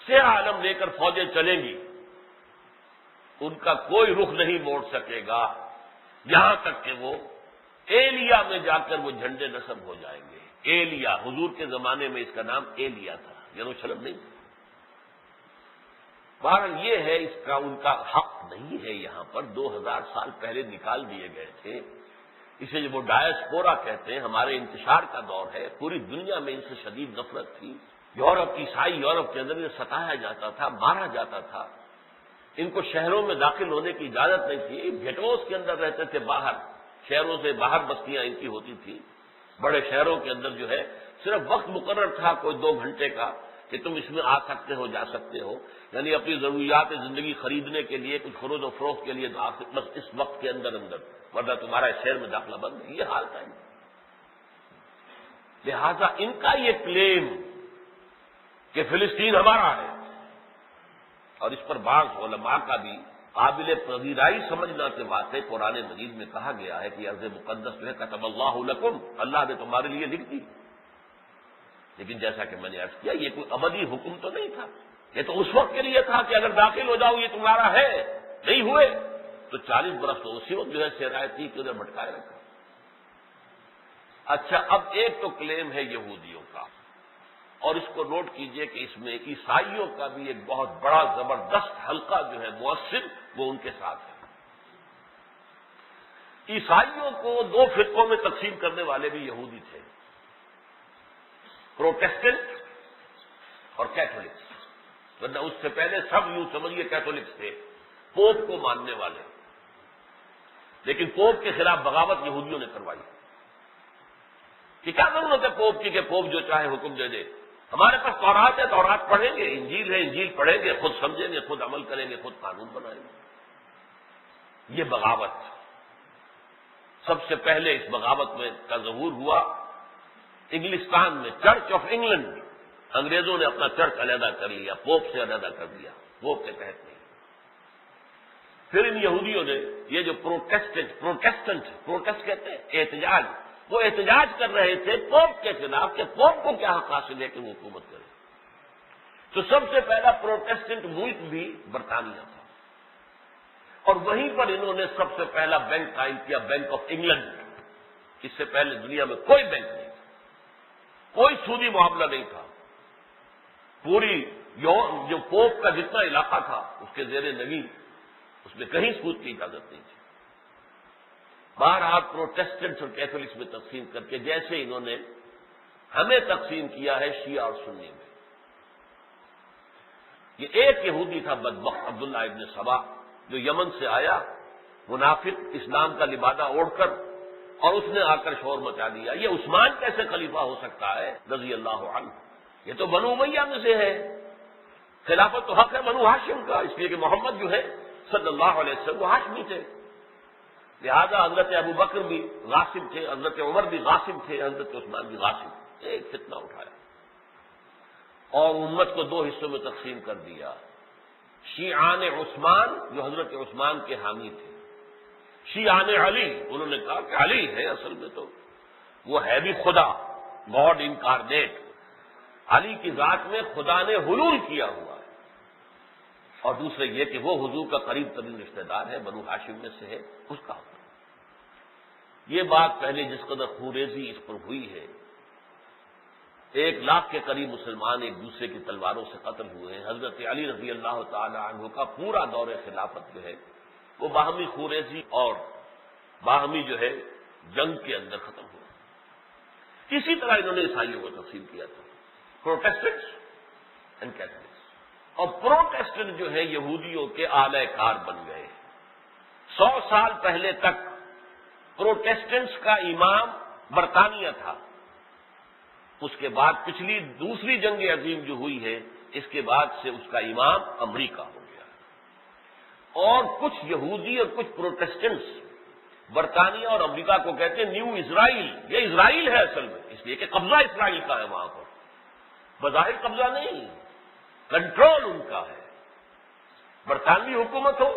سیاہ عالم لے کر فوجیں چلیں گی، ان کا کوئی رخ نہیں موڑ سکے گا یہاں تک کہ وہ ایلیا میں جا کر وہ جھنڈے نصب ہو جائیں گے. ایلیا حضور کے زمانے میں اس کا نام ایلیا تھا، یروشلم نہیں تھا. بہرحال یہ ہے اس کا ان کا حق نہیں ہے. یہاں پر 2000 سال پہلے نکال دیے گئے تھے. اسے جو وہ ڈائسپورا کہتے ہیں، ہمارے انتشار کا دور ہے. پوری دنیا میں ان سے شدید نفرت تھی. یورپ عیسائی یورپ کے اندر انہیں ستایا جاتا تھا، مارا جاتا تھا. ان کو شہروں میں داخل ہونے کی اجازت نہیں تھی. گھٹوز کے اندر رہتے تھے، باہر شہروں سے باہر بستیاں ان کی ہوتی تھی. بڑے شہروں کے اندر جو ہے صرف وقت مقرر تھا کوئی 2 گھنٹے کا کہ تم اس میں آ سکتے ہو، جا سکتے ہو، یعنی اپنی ضروریات زندگی خریدنے کے لیے، کچھ خرید و فروخت کے لیے بس اس وقت کے اندر ورنہ تمہارا شہر میں داخلہ بند ہے، یہ حال تھا۔ لہذا ان کا یہ کلیم کہ فلسطین ہمارا ہے، اور اس پر بعض علماء کا بھی قابل پذیرائی سمجھنا کے واسطے قرآن مجید میں کہا گیا ہے کہ ارض مقدس جو ہے کتب اللہ لکم، اللہ نے تمہارے لیے لکھ دی۔ لیکن جیسا کہ میں نے عرض کیا، یہ کوئی ابدی حکم تو نہیں تھا، یہ تو اس وقت کے لیے تھا کہ اگر داخل ہو جاؤ یہ تمہارا ہے، نہیں ہوئے تو 40 برس تو اسی وقت جو ہے سیرائے کے ادھر بھٹکائے رکھا۔ اچھا، اب ایک تو کلیم ہے یہودیوں کا، اور اس کو نوٹ کیجئے کہ اس میں عیسائیوں کا بھی ایک بہت بڑا زبردست حلقہ جو ہے مؤثر، وہ ان کے ساتھ ہے۔ عیسائیوں کو دو فرقوں میں تقسیم کرنے والے بھی یہودی تھے، پروٹیسٹنٹ اور کیتھولکس، ورنہ اس سے پہلے سب یوں سمجھیے کیتھولکس تھے، پوپ کو ماننے والے، لیکن پوپ کے خلاف بغاوت یہودیوں نے کروائی کہ کیا ضرورت ہے پوپ کی کہ پوپ جو چاہے حکم دے دے، ہمارے پاس تورات ہے، تورات پڑھیں گے، انجیل ہے، انجیل پڑھیں گے، خود سمجھیں گے، خود عمل کریں گے، خود قانون بنائیں گے۔ یہ بغاوت سب سے پہلے اس بغاوت میں کا ظہور ہوا انگلستان میں، چرچ آف انگلینڈ، انگریزوں نے اپنا چرچ علیحدہ کر لیا، پوپ سے علیحدہ کر دیا، پوپ کے تحت نہیں۔ پھر ان یہودیوں نے یہ جو پروٹیسٹ کہتے ہیں احتجاج، وہ احتجاج کر رہے تھے پوپ کے خلاف کہ پوپ کو کیا حق حاصل ہے کہ وہ حکومت کرے۔ تو سب سے پہلا پروٹیسٹنٹ ملک بھی برطانیہ تھا، اور وہیں پر انہوں نے سب سے پہلا بینک قائم کیا، بینک آف انگلینڈ۔ اس سے پہلے دنیا میں کوئی بینک نہیں تھا، کوئی سودی معاملہ نہیں تھا، پوری جو پوپ کا جتنا علاقہ تھا اس کے زیر نگین، اس میں کہیں سود کی اجازت نہیں تھی۔ بہرحال پروٹیسٹنٹس اور کیتھولکس میں تقسیم کر کے جیسے انہوں نے ہمیں تقسیم کیا ہے شیعہ اور سنی میں۔ یہ ایک یہودی تھا بدبخت عبداللہ ابن سبا، جو یمن سے آیا منافق اسلام کا لبادہ اوڑھ کر، اور اس نے آ کر شور مچا دیا، یہ عثمان کیسے خلیفہ ہو سکتا ہے رضی اللہ عنہ، یہ تو بنو امیہ میں سے ہے، خلافت تو حق ہے بنو ہاشم کا، اس لیے کہ محمد جو ہے صلی اللہ علیہ وسلم وہ ہاشمی تھے، لہذا حضرت ابو بکر بھی غاصب تھے، حضرت عمر بھی غاصب تھے، حضرت عثمان بھی غاصب، ایک فتنہ اٹھایا اور امت کو دو حصوں میں تقسیم کر دیا۔ شیعان عثمان جو حضرت عثمان کے حامی تھے، شیعان علی، انہوں نے کہا کہ علی ہے اصل میں تو وہ ہے بھی خدا، گاڈ انکارنیٹ، علی کی ذات میں خدا نے حلول کیا ہوا ہے، اور دوسرے یہ کہ وہ حضور کا قریب ترین رشتہ دار ہے، بنو ہاشم میں سے ہے، اس کا حکم۔ یہ بات پہلے جس قدر خوریزی اس پر ہوئی ہے، 1 لاکھ کے قریب مسلمان ایک دوسرے کی تلواروں سے قتل ہوئے ہیں، حضرت علی رضی اللہ تعالی عنہ کا پورا دور خلافت جو ہے وہ باہمی خوریزی اور باہمی جو ہے جنگ کے اندر ختم ہوا۔ اسی طرح انہوں نے عیسائیوں کو تقسیم کیا تھا، پروٹیسٹنٹس اینڈ کیتھولکس، اور پروٹیسٹنٹ جو ہے یہودیوں کے اعلی کار بن گئے۔ 100 سال پہلے تک پروٹیسٹنٹس کا امام برطانیہ تھا، اس کے بعد پچھلی دوسری جنگ عظیم جو ہوئی ہے اس کے بعد سے اس کا امام امریکہ ہو گیا، اور کچھ یہودی اور کچھ پروٹیسٹنٹس برطانیہ اور امریکہ کو کہتے ہیں نیو اسرائیل، یہ اسرائیل ہے اصل میں، اس لیے کہ قبضہ اسرائیل کا ہے وہاں پر، بظاہر قبضہ نہیں، کنٹرول ان کا ہے، برطانوی حکومت ہو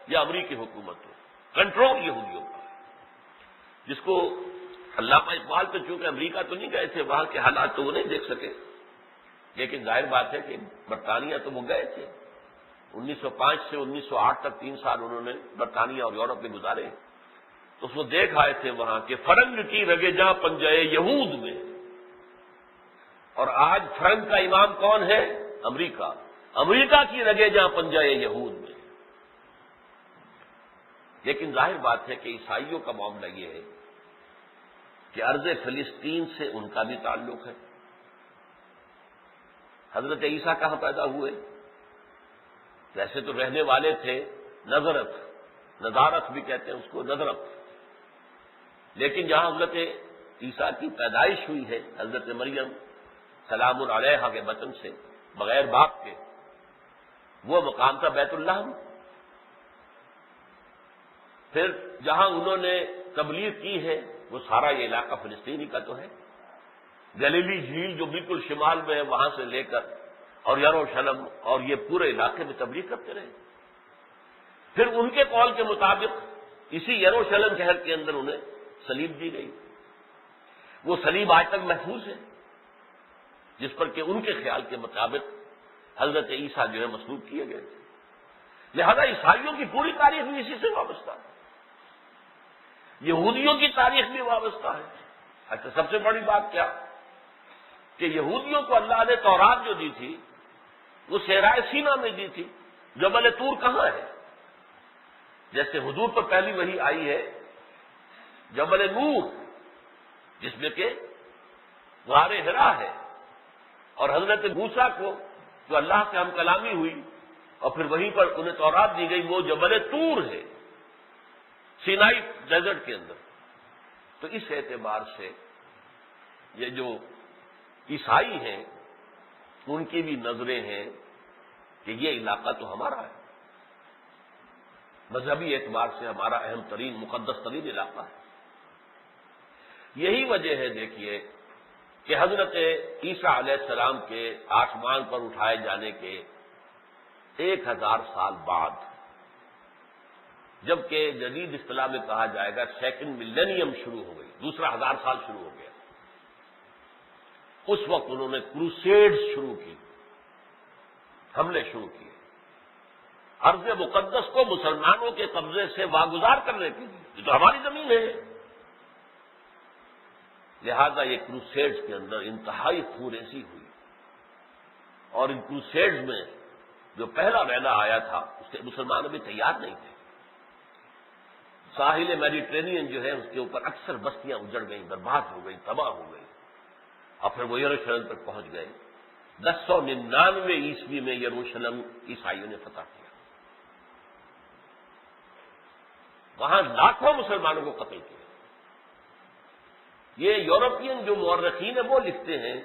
یا امریکی حکومت ہو، کنٹرول یہودیوں کا ہے، جس کو علامہ اقبال تو چونکہ امریکہ تو نہیں گئے تھے، وہاں کے حالات تو وہ نہیں دیکھ سکے، لیکن ظاہر بات ہے کہ برطانیہ تو وہ گئے تھے، 1905 سے 1908 تک 3 سال انہوں نے برطانیہ اور یورپ میں گزارے، تو اس کو دیکھ آئے تھے وہاں کہ فرنگ کی رگے جاں پنجائے یہود میں، اور آج فرنگ کا امام کون ہے؟ امریکہ، امریکہ کی رگے جاں پنجائے یہود میں۔ لیکن ظاہر بات ہے کہ عیسائیوں کا معاملہ یہ ہے کہ ارض فلسطین سے ان کا بھی تعلق ہے۔ حضرت عیسیٰ کہاں پیدا ہوئے؟ ویسے تو رہنے والے تھے نظرت، نظارت بھی کہتے ہیں اس کو، نظرت، لیکن جہاں حضرت عیسیٰ کی پیدائش ہوئی ہے حضرت مریم سلام علیہا کے بطن سے، بغیر باپ کے، وہ مقام تھا بیت اللہ میں۔ پھر جہاں انہوں نے تبلیغ کی ہے وہ سارا یہ علاقہ فلسطینی کا تو ہے، گلیلی جھیل جو بالکل شمال میں ہے وہاں سے لے کر اور یروشلم اور یہ پورے علاقے میں تبلیغ کرتے رہے۔ پھر ان کے قول کے مطابق اسی یروشلم شہر کے اندر انہیں صلیب دی گئی، وہ صلیب آج تک محفوظ ہے جس پر کہ ان کے خیال کے مطابق حضرت عیسیٰ جو ہے مصلوب کیے گئے تھے۔ لہذا عیسائیوں کی پوری تاریخ بھی اسی سے وابستہ ہے، یہودیوں کی تاریخ بھی وابستہ ہے۔ اچھا، سب سے بڑی بات کیا کہ یہودیوں کو اللہ نے تورات جو دی تھی وہ صحرائے سینا میں دی تھی۔ جبل طور کہاں ہے؟ جیسے حضور پر پہلی وحی آئی ہے جبل نور، جس میں کہ غار حرا ہے، اور حضرت موسیٰ کو جو اللہ سے ہم کلامی ہوئی اور پھر وہیں پر انہیں تورات دی گئی وہ جبل طور ہے سینائی ڈیزرٹ کے اندر۔ تو اس اعتبار سے یہ جو عیسائی ہیں ان کی بھی نظریں ہیں کہ یہ علاقہ تو ہمارا ہے، مذہبی اعتبار سے ہمارا اہم ترین مقدس ترین علاقہ ہے۔ یہی وجہ ہے دیکھیے کہ حضرت عیسیٰ علیہ السلام کے آسمان پر اٹھائے جانے کے 1000 سال بعد، جبکہ جدید اصطلاح میں کہا جائے گا سیکنڈ ملینیم شروع ہو گئی، دوسرا 1000 سال شروع ہو گیا، اس وقت انہوں نے کروسیڈز شروع کی، حملے شروع کیے ارض مقدس کو مسلمانوں کے قبضے سے واگزار کرنے کے لیے۔ یہ تو ہماری زمین ہے، لہذا یہ کروسیڈز کے اندر انتہائی خونریزی ہوئی، اور ان کروسیڈز میں جو پہلا ریلا آیا تھا اس کے مسلمان بھی تیار نہیں تھے۔ ساحل میڈیٹرینین جو ہے اس کے اوپر اکثر بستیاں اجڑ گئیں، برباد ہو گئیں، تباہ ہو گئیں، اور پھر وہ یروشلم تک پہنچ گئے۔ 1099 عیسوی میں یروشلم عیسائیوں نے فتح کیا، وہاں لاکھوں مسلمانوں کو قتل کیا۔ یہ یورپین جو مورخین ہیں وہ لکھتے ہیں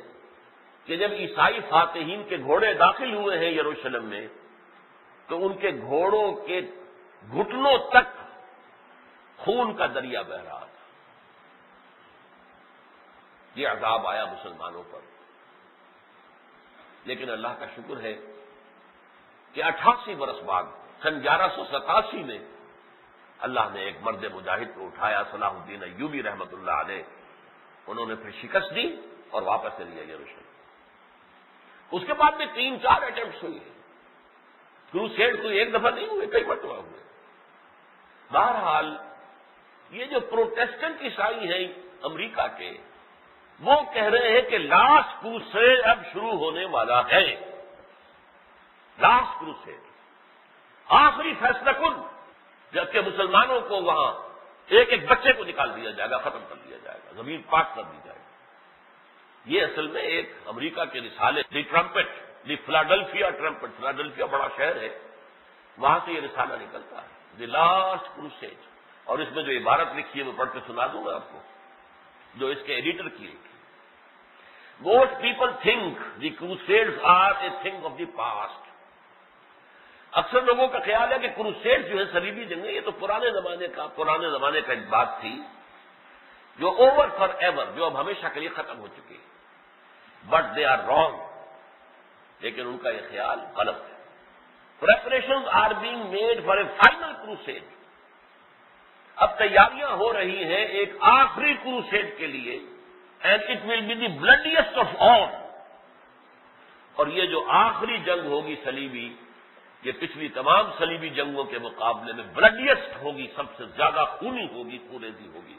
کہ جب عیسائی فاتحین کے گھوڑے داخل ہوئے ہیں یروشلم میں تو ان کے گھوڑوں کے گھٹنوں تک خون کا دریا بہہ رہا تھا۔ یہ عذاب آیا مسلمانوں پر، لیکن اللہ کا شکر ہے کہ 88 برس بعد سن 1187 میں اللہ نے ایک مرد مجاہد کو اٹھایا، صلاح الدین ایوبی رحمۃ اللہ علیہ، انہوں نے پھر شکست دی اور واپس لے لیا یروشلم۔ اس کے بعد میں 3-4 اٹیمپٹس ہوئی ہیں، کروسیڈ کوئی ایک دفعہ نہیں ہوئے، کئی مرتبہ ہوئے۔ بہرحال یہ جو پروٹیسٹنٹ عیسائی ہیں امریکہ کے، وہ کہہ رہے ہیں کہ لاسٹ کروسیڈ اب شروع ہونے والا ہے، لاسٹ کروسیڈ، آخری فیصلہ کن، جبکہ مسلمانوں کو وہاں ایک ایک بچے کو نکال دیا جائے گا، ختم کر دیا جائے گا، زمین پاک کر دی جائے گی۔ یہ اصل میں ایک امریکہ کے رسالے دی ٹرمپٹ، دی فلاڈلفیا ٹرمپٹ، فلاڈلفیا بڑا شہر ہے، وہاں سے یہ رسالہ نکلتا ہے، دی لاسٹ کروسیڈ، اور اس میں جو عبارت لکھی ہے وہ پڑھ کے سنا دوں گا آپ کو، جو اس کے ایڈیٹر کی لکھی۔ Most people think the crusades are a thing of the past. اکثر لوگوں کا خیال ہے کہ کروسیڈ جو ہے صلیبی جنگیں، یہ تو پرانے زمانے کا ایک بات تھی جو اوور فار ایور، جو اب ہمیشہ کے لیے ختم ہو چکی ہے۔ بٹ دے آر رانگ، لیکن ان کا یہ خیال غلط ہے۔ Preparations are being made for a final crusade, اب تیاریاں ہو رہی ہیں ایک آخری کروسیڈ کے لیے، and it will be the bloodiest of all, اور یہ جو آخری جنگ ہوگی صلیبی، یہ پچھلی تمام صلیبی جنگوں کے مقابلے میں بلڈیسٹ ہوگی، سب سے زیادہ خونی ہوگی، خونریزی ہوگی۔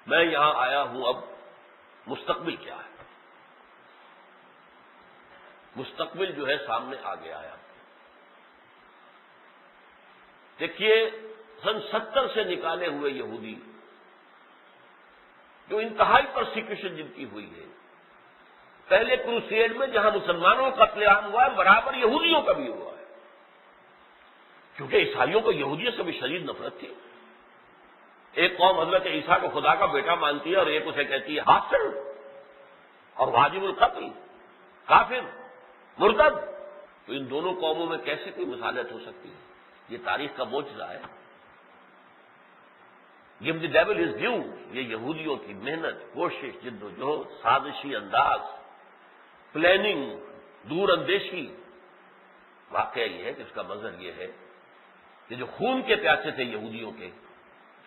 میں یہاں آیا ہوں، اب مستقبل کیا ہے؟ مستقبل جو ہے سامنے آ گیا ہے۔ دیکھیے سن 70 سے نکالے ہوئے یہودی، جو انتہائی پرسیکیوشن جن کی ہوئی ہے، پہلے کروسیڈ میں جہاں مسلمانوں کا قتل عام ہوا ہے برابر یہودیوں کا بھی ہوا ہے، کیونکہ عیسائیوں کو یہودیوں سے بھی شدید نفرت تھی۔ ایک قوم حضرت عیسیٰ کو خدا کا بیٹا مانتی ہے اور ایک اسے کہتی ہے باسٹرڈ، اور واجب القتل کافر مرتد، تو ان دونوں قوموں میں کیسے کوئی مثالت ہو سکتی ہے؟ یہ تاریخ کا معجزہ ہے۔ Give the devil his due, یہ یہودیوں کی محنت، کوشش، جد و جہد، سازشی انداز، پلاننگ، دور اندیشی۔ واقعہ یہ ہے کہ اس کا منظر یہ ہے کہ جو خون کے پیاسے تھے یہودیوں کے،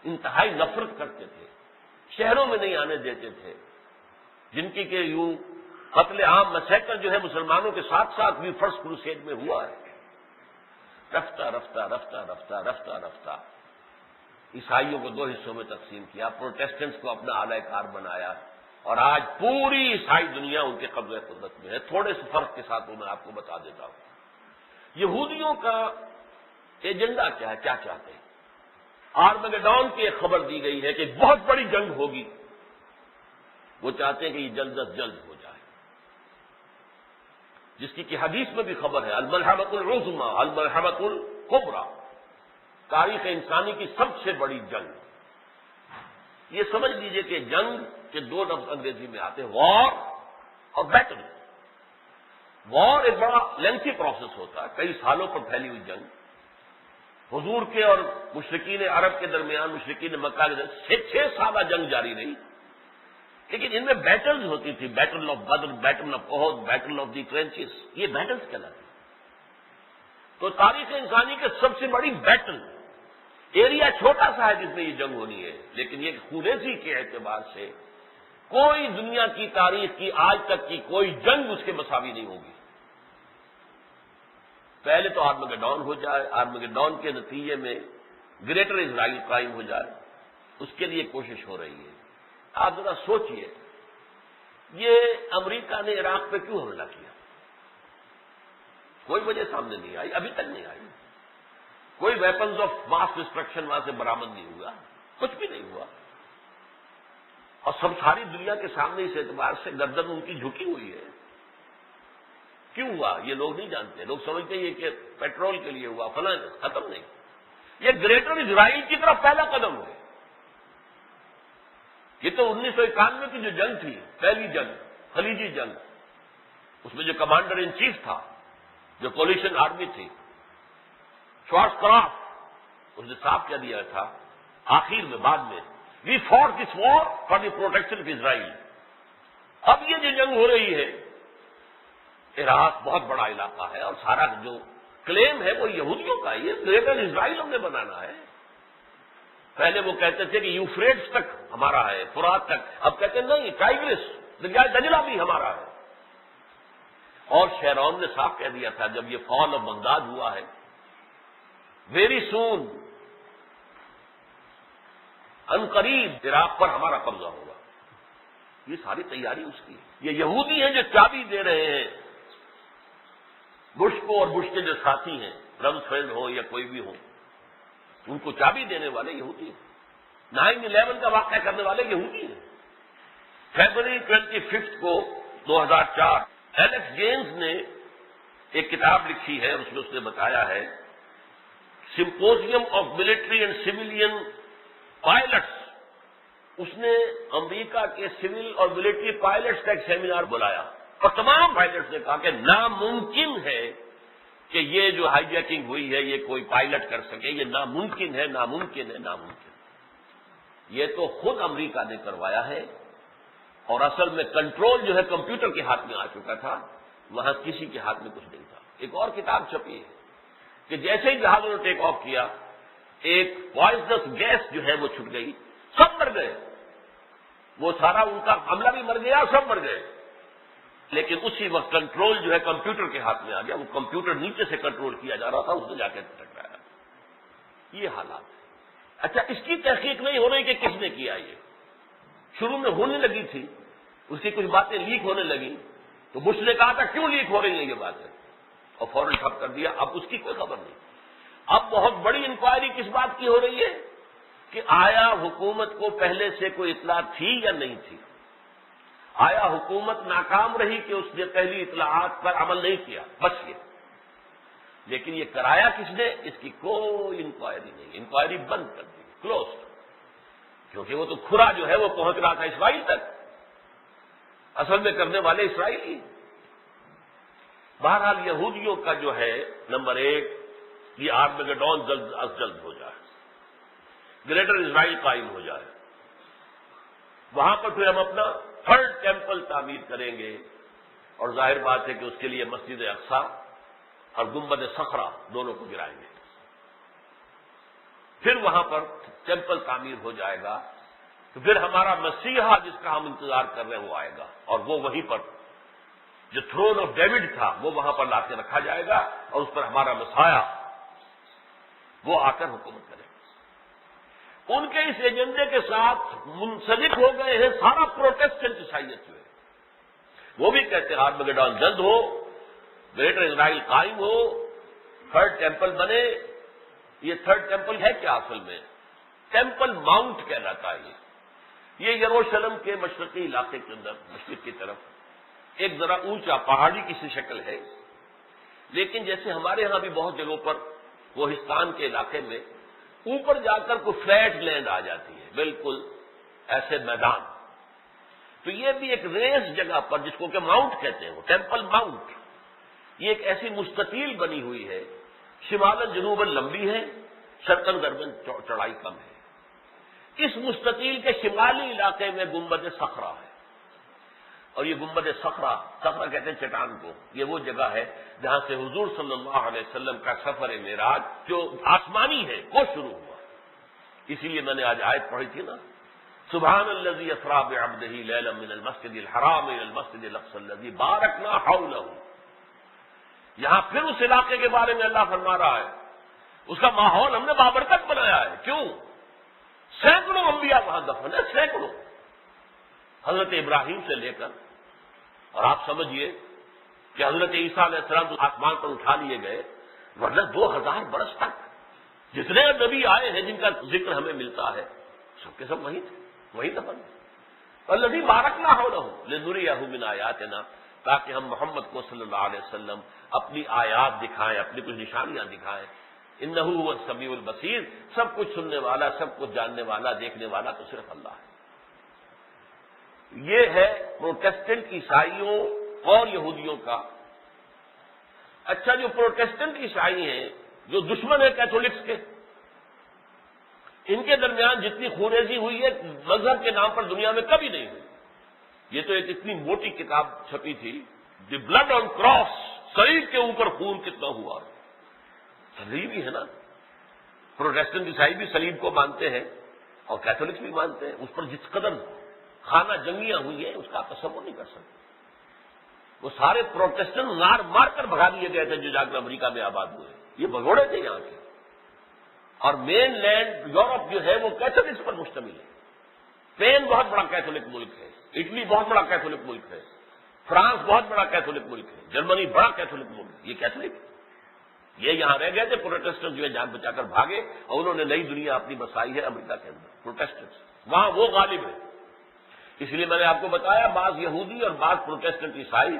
انتہائی نفرت کرتے تھے، شہروں میں نہیں آنے دیتے تھے، جن کی کہ یوں قتل عام مسیکر جو ہے مسلمانوں کے ساتھ ساتھ بھی فرسٹ کروسیڈ میں ہوا ہے، رفتہ رفتہ رفتہ رفتہ رفتہ رفتہ عیسائیوں کو دو حصوں میں تقسیم کیا، پروٹیسٹنٹس کو اپنا اعلی کار بنایا، اور آج پوری عیسائی دنیا ان کے قبضہ قدرت میں ہے۔ تھوڑے سے فرق کے ساتھ میں آپ کو بتا دیتا ہوں یہودیوں کا ایجنڈا کیا ہے، کیا چاہتے ہیں۔ آرمگیڈون کی ایک خبر دی گئی ہے کہ ایک بہت بڑی جنگ ہوگی، وہ چاہتے ہیں کہ یہ جلد از جلد ہو جائے، جس کی کہ حدیث میں بھی خبر ہے، الملحمۃ العظمی الملحمۃ الکبریٰ، تاریخ انسانی کی سب سے بڑی جنگ۔ یہ سمجھ لیجئے کہ جنگ کے دو لفظ انگریزی میں آتے ہیں، وار اور بیٹل۔ وار ایک بڑا لینتھی پروسیس ہوتا ہے، کئی سالوں پر پھیلی ہوئی جنگ، حضور کے اور مشرکین عرب کے درمیان، مشرکین مکہ کے درمیان 6 سالہ جنگ جاری رہی، لیکن ان میں بیٹلز ہوتی تھی، battle of Badr, battle of Uhud, battle of the trenches, یہ بیٹلز کہلاتی۔ تو تاریخ انسانی کے سب سے بڑی بیٹل، ایریا چھوٹا سا ہے جس میں یہ جنگ ہونی ہے، لیکن یہ خونریزی کے اعتبار سے کوئی دنیا کی تاریخ کی آج تک کی کوئی جنگ اس کے مساوی نہیں ہوگی۔ پہلے تو آرمگیڈون ہو جائے، آرمگیڈون کے نتیجے میں گریٹر اسرائیل قائم ہو جائے، اس کے لیے کوشش ہو رہی ہے۔ آپ ذرا سوچئے، یہ امریکہ نے عراق پہ کیوں حملہ کیا؟ کوئی وجہ سامنے نہیں آئی، ابھی تک نہیں آئی۔ کوئی ویپنز آف ماس ڈسٹرکشن وہاں سے برآمد نہیں ہوا، کچھ بھی نہیں ہوا، اور سب ساری دنیا کے سامنے اس اعتبار سے گردن ان کی جھکی ہوئی ہے۔ کیوں ہوا یہ لوگ نہیں جانتے، لوگ سمجھتے ہیں کہ پیٹرول کے لیے ہوا، فلاں، ختم نہیں۔ یہ گریٹر اسرائیل کی طرف پہلا قدم ہے۔ یہ تو 1991 کی جو جنگ تھی، پہلی جنگ، خلیجی جنگ، اس میں جو کمانڈر ان چیف تھا، جو کولیشن آرمی تھی، شوارز کرافٹ، اس نے صاف کہہ دیا تھا آخر میں، بعد میں، we fought this war for the protection of Israel. اب یہ جو جنگ ہو رہی ہے، عراق بہت بڑا علاقہ ہے، اور سارا جو کلیم ہے وہ یہودیوں کا ہے، یہ گریٹر اسرائیل ہم نے بنانا ہے۔ پہلے وہ کہتے تھے کہ یوفریٹس تک ہمارا ہے، فرات تک، اب کہتے ہیں نہیں، ٹائگرس، دریائے دجلہ بھی ہمارا ہے۔ اور شیرون نے صاف کہہ دیا تھا جب یہ فال آف بغداد ہوا ہے، ویری سون، ان قریب عراق پر ہمارا قبضہ ہوگا۔ یہ ساری تیاری اس کی ہے۔ یہ یہودی ہیں جو چابی دے رہے ہیں بش کو، اور بش کے جو ساتھی ہیں، رمزفیلڈ ہو یا کوئی بھی ہو، ان کو چابی دینے والے یہودی ہیں۔ 9/11 کا واقعہ کرنے والے یہودی ہیں۔ فیبروری 25 کو 2004 ایلیکس گینز نے ایک کتاب لکھی ہے، اور اس میں اس نے بتایا ہے symposium of military and civilian pilots, اس نے امریکہ کے سول اور ملٹری پائلٹس کا ایک سیمینار بلایا، اور تمام پائلٹس نے کہا کہ ناممکن ہے کہ یہ جو ہائی جیکنگ ہوئی ہے یہ کوئی پائلٹ کر سکے، یہ ناممکن ہے، ناممکن ہے، ناممکن۔ یہ تو خود امریکہ نے کروایا ہے، اور اصل میں کنٹرول جو ہے کمپیوٹر کے ہاتھ میں آ چکا تھا، وہاں کسی کے ہاتھ میں کچھ نہیں تھا۔ ایک اور کتاب چھپی ہے کہ جیسے ہی جہازوں نے ٹیک آف کیا، ایک پوائزنس گیس جو ہے وہ چھٹ گئی، سب مر گئے، وہ سارا ان کا عملہ بھی مر گیا، سب مر گئے، لیکن اسی وقت کنٹرول جو ہے کمپیوٹر کے ہاتھ میں آ گیا، وہ کمپیوٹر نیچے سے کنٹرول کیا جا رہا تھا، اس نے جا کے ٹکرایا۔ یہ حالات ہے۔ اچھا، اس کی تحقیق نہیں ہو رہی کہ کس نے کیا، یہ شروع میں ہونے لگی تھی، اس کی کچھ باتیں لیک ہونے لگی، تو بش نے کہا تھا کیوں لیک ہو رہی ہیں یہ باتیں، اور فوراً ٹھپ کر دیا، اب اس کی کوئی خبر نہیں۔ اب بہت بڑی انکوائری کس بات کی ہو رہی ہے کہ آیا حکومت کو پہلے سے کوئی اطلاع تھی یا نہیں تھی، آیا حکومت ناکام رہی کہ اس نے پہلی اطلاعات پر عمل نہیں کیا، بس یہ۔ لیکن یہ کرایا کس نے، اس کی کوئی انکوائری نہیں، انکوائری بند کر دی، کلوزڈ، کیونکہ وہ تو کھرا جو ہے وہ پہنچ رہا تھا اسرائیل تک۔ اصل میں کرنے والے اسرائیلی۔ بہرحال یہودیوں کا جو ہے نمبر 1 یہ آرمیگڈون جلد از جلد ہو جائے، گریٹر اسرائیل قائم ہو جائے، وہاں پر پھر ہم اپنا 3rd ٹیمپل تعمیر کریں گے، اور ظاہر بات ہے کہ اس کے لیے مسجد اقصی اور گنبد صخرہ دونوں کو گرائیں گے۔ پھر وہاں پر ٹیمپل تعمیر ہو جائے گا، تو پھر ہمارا مسیحا جس کا ہم انتظار کر رہے ہیں وہ آئے گا، اور وہ وہیں پر جو تھرون آف ڈیوڈ تھا وہ وہاں پر لا کے رکھا جائے گا، اور اس پر ہمارا مسیحا وہ آ کر حکومت کرے گا۔ ان کے اس ایجنڈے کے ساتھ منسلک ہو گئے ہیں سارا پروٹیسٹنٹ عیسائیت میں۔ وہ بھی کہتے ہیں آرمیگڈون جلد ہو، گریٹر اسرائیل قائم ہو، 3rd ٹیمپل بنے۔ یہ 3rd ٹیمپل ہے کیا اصل میں؟ ٹیمپل ماؤنٹ کہلاتا ہے۔ یہ یروشلم کے مشرقی علاقے کے اندر مشرق کی طرف ایک ذرا اونچا پہاڑی کی سی شکل ہے، لیکن جیسے ہمارے ہاں بھی بہت جگہوں پر کوہستان کے علاقے میں اوپر جا کر کوئی فلیٹ لینڈ آ جاتی ہے، بالکل ایسے میدان، تو یہ بھی ایک ریز جگہ پر جس کو کہ ماؤنٹ کہتے ہیں، وہ ٹیمپل ماؤنٹ، یہ ایک ایسی مستطیل بنی ہوئی ہے، شمالن جنوباً لمبی ہے، شرقاً غرباً چوڑائی کم ہے۔ اس مستطیل کے شمالی علاقے میں گنبد صخرہ ہے، اور یہ گنبد صخرہ کہتے ہیں چٹان کو، یہ وہ جگہ ہے جہاں سے حضور صلی اللہ علیہ وسلم کا سفر معراج جو آسمانی ہے وہ شروع ہوا۔ اسی لیے میں نے آج آیت پڑھی تھی نا، سبحان الذی اسری بعبدہ لیلا من المسجد الحرام الى المسجد الاقصی الذی بارکنا حولہ۔ یہاں پھر اس علاقے کے بارے میں اللہ فرما رہا ہے، اس کا ماحول ہم نے بابرکت بنایا ہے۔ کیوں؟ سینکڑوں انبیاء وہاں دفن ہیں، سینکڑوں، حضرت ابراہیم سے لے کر، اور آپ سمجھیے کہ حضرت عیسیٰ علیہ السلام تو آسمان پر اٹھا لیے گئے، ورنہ 2000 برس تک جتنے نبی آئے ہیں جن کا ذکر ہمیں ملتا ہے سب کے سب وہیں تھے، وہیں دفن ہیں۔ الذی بارکنا حولہ لنریہ من آیاتنا، تاکہ ہم محمد کو صلی اللہ علیہ وسلم اپنی آیات دکھائیں، اپنی کچھ نشانیاں دکھائیں۔ انہ هو السمیع البصیر، سب کچھ سننے والا، سب کچھ جاننے والا، دیکھنے والا تو صرف اللہ ہے۔ یہ ہے پروٹیسٹنٹ عیسائیوں اور یہودیوں کا۔ اچھا، جو پروٹیسٹنٹ عیسائی ہیں، جو دشمن ہیں کیتھولکس کے، ان کے درمیان جتنی خونریزی ہوئی ہے مذہب کے نام پر دنیا میں کبھی نہیں ہوئی۔ یہ تو ایک اتنی موٹی کتاب چھپی تھی، دی بلڈ آن کراس، صلیب کے اوپر خون کتنا ہوا۔ صلیب ہی ہے نا، پروٹیسٹنٹ عیسائی بھی صلیب کو مانتے ہیں اور کیتھولکس بھی مانتے ہیں۔ اس پر جس قدر خانہ جنگیاں ہوئی ہیں اس کا آپ تصور نہیں کر سکتے۔ وہ سارے پروٹیسٹنٹ مار کر بھگا دیے گئے تھے جو جا کر امریکہ میں آباد ہوئے، یہ بھگوڑے تھے یہاں کے۔ اور مین لینڈ یورپ جو ہے وہ کیتھولکس پر مشتمل ہے۔ اسپین بہت بڑا کیتھولک ملک ہے، اٹلی بہت بڑا کیتھولک ملک ہے، فرانس بہت بڑا کیتھولک ملک ہے، جرمنی بڑا کیتھولک ملک ہے، یہ کیتھولک ہے۔ یہ یہاں رہ گئے تھے پروٹیسٹنٹ جو ہے جان بچا کر بھاگے، اور انہوں نے نئی دنیا اپنی بسائی ہے امریکہ کے اندر، پروٹیسٹنٹ وہاں وہ غالب ہے۔ اس لیے میں نے آپ کو بتایا بعض یہودی اور بعض پروٹیسٹنٹ عیسائی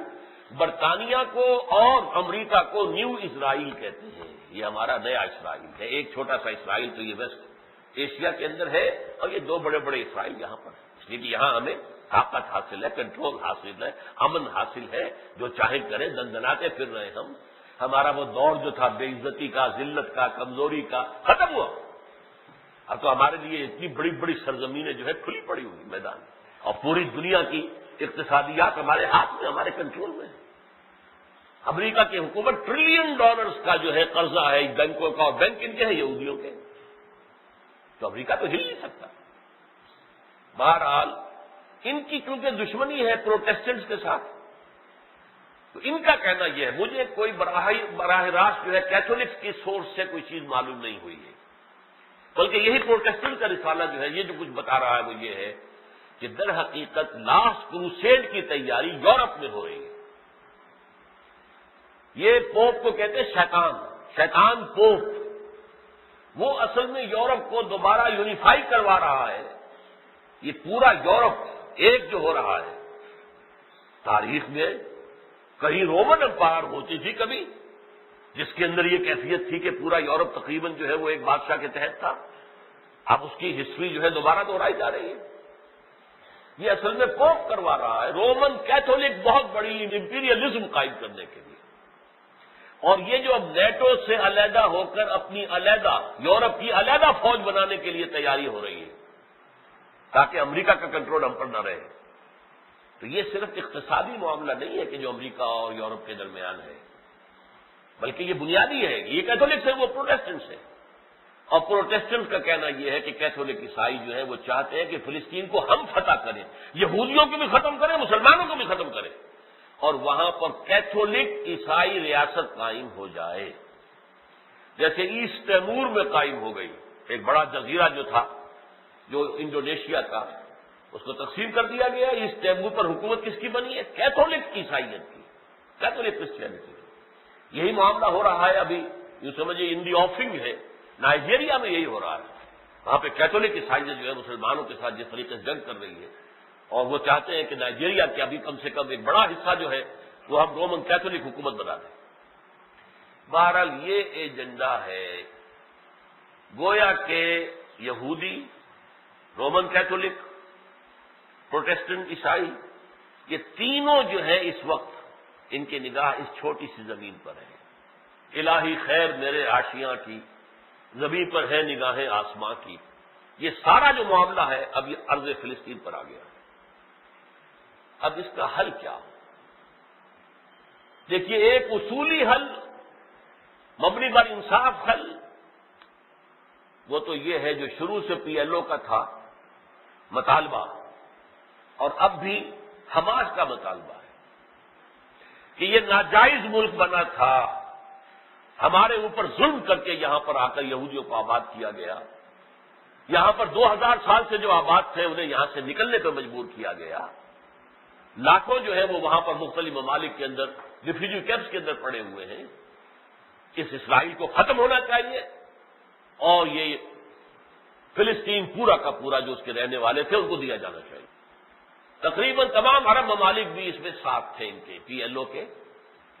برطانیہ کو اور امریکہ کو نیو اسرائیل کہتے ہیں، یہ ہمارا نیا اسرائیل ہے۔ ایک چھوٹا سا اسرائیل تو یہ ویسٹ ایشیا کے اندر ہے، اور یہ 2 بڑے بڑے اسرائیل یہاں پر، اس لیے کہ یہاں ہمیں طاقت حاصل ہے، کنٹرول حاصل ہے، امن حاصل ہے، جو چاہے کریں، دندناتے پھر رہے ہم۔ ہمارا وہ دور جو تھا بے عزتی کا، ذلت کا، کمزوری کا، ختم ہوا۔ اب تو ہمارے لیے اتنی بڑی بڑی سرزمینیں جو ہے کھلی پڑی ہوئی میدان، اور پوری دنیا کی اقتصادیات ہمارے ہاتھ میں، ہمارے کنٹرول میں ہے۔ امریکہ کی حکومت $1 ٹریلین کا جو ہے قرضہ ہے بینکوں کا، اور بینک ان کے ہیں یہودیوں کے، تو امریکہ تو ہل نہیں سکتا۔ بہرحال ان کی کیونکہ دشمنی ہے پروٹیسٹنٹس کے ساتھ، تو ان کا کہنا یہ ہے، مجھے کوئی براہ راست جو ہے کیتھولکس کی سورس سے کوئی چیز معلوم نہیں ہوئی ہے، بلکہ یہی پروٹیسٹنٹ کا رسالہ جو ہے یہ جو کچھ بتا رہا ہے وہ یہ ہے کہ در حقیقت لاسٹ کروسیڈ کی تیاری یورپ میں ہو رہی ہے۔ یہ پوپ کو کہتے ہیں شیطان پوپ، وہ اصل میں یورپ کو دوبارہ یونیفائی کروا رہا ہے۔ یہ پورا یورپ ایک جو ہو رہا ہے، تاریخ میں کہیں رومن امپائر ہوتی تھی کبھی، جس کے اندر یہ کیفیت تھی کہ پورا یورپ تقریباً جو ہے وہ ایک بادشاہ کے تحت تھا، اب اس کی ہسٹری جو ہے دوبارہ دہرائی جا رہی ہے۔ یہ اصل میں پوپ کروا رہا ہے رومن کیتھولک بہت بڑی امپیریلزم قائم کرنے کے لیے. اور یہ جو اب نیٹو سے علیحدہ ہو کر اپنی علیحدہ یورپ کی علیحدہ فوج بنانے کے لیے تیاری ہو رہی ہے تاکہ امریکہ کا کنٹرول ہم پر نہ رہے، تو یہ صرف اقتصادی معاملہ نہیں ہے کہ جو امریکہ اور یورپ کے درمیان ہے، بلکہ یہ بنیادی ہے. یہ کیتھولک ہے، وہ پروٹیسٹنٹس ہے. اور پروٹیسٹنٹ کا کہنا یہ ہے کہ کیتھولک عیسائی جو ہے وہ چاہتے ہیں کہ فلسطین کو ہم فتح کریں، یہودیوں کو بھی ختم کریں، مسلمانوں کو بھی ختم کریں، اور وہاں پر کیتھولک عیسائی ریاست قائم ہو جائے، جیسے ایسٹ تیمور میں قائم ہو گئی. ایک بڑا جزیرہ جو تھا جو انڈونیشیا کا، اس کو تقسیم کر دیا گیا. ایسٹ تیمور پر حکومت کس کی بنی ہے؟ کیتھولک عیسائیت کی، کیتھولک کرسچینٹی کی. یہی معاملہ ہو رہا ہے ابھی، یوں سمجھے ان دی آفنگ ہے، نائجیریا میں یہی ہو رہا ہے. وہاں پہ کیتھولک عیسائیت جو ہے مسلمانوں کے ساتھ جس طریقے سے جنگ کر رہی ہے، اور وہ چاہتے ہیں کہ نائجیریا کے ابھی کم سے کم ایک بڑا حصہ جو ہے وہ ہم رومن کیتھولک حکومت بنا دیں. بہرحال یہ ایجنڈا ہے. گویا کہ یہودی، رومن کیتھولک، پروٹیسٹنٹ عیسائی، یہ تینوں جو ہے اس وقت ان کی نگاہ اس چھوٹی سی زمین پر ہے. الہی خیر میرے آشیاں کی، زمین پر ہے نگاہیں آسماں کی. یہ سارا جو معاملہ ہے اب یہ ارض فلسطین پر آ گیا ہے. اب اس کا حل کیا ہو؟ دیکھیے، ایک اصولی حل، مبنی بر انصاف حل، وہ تو یہ ہے جو شروع سے پی ایل او کا تھا مطالبہ، اور اب بھی حماس کا مطالبہ ہے کہ یہ ناجائز ملک بنا تھا، ہمارے اوپر ظلم کر کے یہاں پر آ کر یہودیوں کو آباد کیا گیا. یہاں پر 2000 سال سے جو آباد تھے انہیں یہاں سے نکلنے پہ مجبور کیا گیا. لاکھوں جو ہے وہ وہاں پر مختلف ممالک کے اندر ریفیوجی کیمپس کے اندر پڑے ہوئے ہیں. اس اسرائیل کو ختم ہونا چاہیے، اور یہ فلسطین پورا کا پورا جو اس کے رہنے والے تھے ان کو دیا جانا چاہیے. تقریباً تمام عرب ممالک بھی اس میں ساتھ تھے ان کے پی ایل او کے.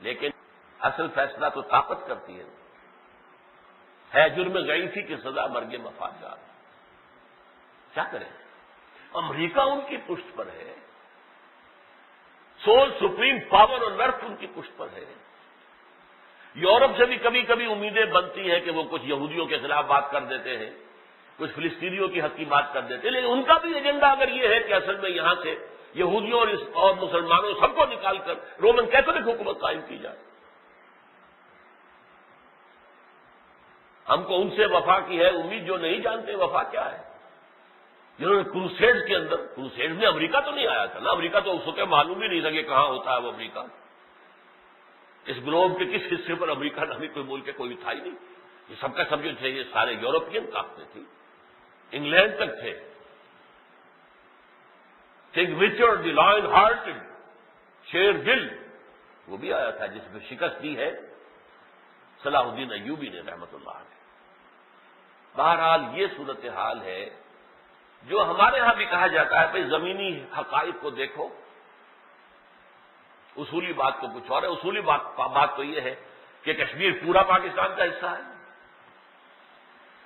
لیکن اصل فیصلہ تو طاقت کرتی ہے جرم ضعیفی کی سزا مرگ مفاد. کیا کریں؟ امریکہ ان کی پشت پر ہے، سول سپریم پاور اور نرف ان کی پشت پر ہے. یورپ سے بھی کبھی کبھی امیدیں بنتی ہیں کہ وہ کچھ یہودیوں کے خلاف بات کر دیتے ہیں، کچھ فلسطینیوں کی حق کی بات کر دیتے ہیں، لیکن ان کا بھی ایجنڈا اگر یہ ہے کہ اصل میں یہاں سے یہودیوں اور مسلمانوں سب کو نکال کر رومن کیتھولک حکومت قائم کی جائے. ہم کو ان سے وفا کی ہے امید جو نہیں جانتے وفا کیا ہے. جنہوں نے کروسیڈز کے اندر، کروسیڈز میں امریکہ تو نہیں آیا تھا نا، امریکہ تو اس وقت معلوم ہی نہیں لگے کہاں ہوتا ہے وہ امریکہ. اس گلوب کے کس حصے پر امریکہ نامی کوئی ملک کوئی تھا ہی نہیں. یہ سب کا سب جو تھے یہ سارے یورپین طاقتیں تھیں، انگلینڈ تک تھے. کنگ رچرڈ دی لائن ہارٹڈ، شیر دل، وہ بھی آیا تھا جس میں شکست دی ہے صلاح الدین ایوبی نے رحمت اللہ علیہ. بہرحال یہ صورتحال ہے جو ہمارے ہاں بھی کہا جاتا ہے بھائی زمینی حقائق کو دیکھو. اصولی بات تو کچھ اور ہے. اصولی بات تو یہ ہے کہ کشمیر پورا پاکستان کا حصہ ہے،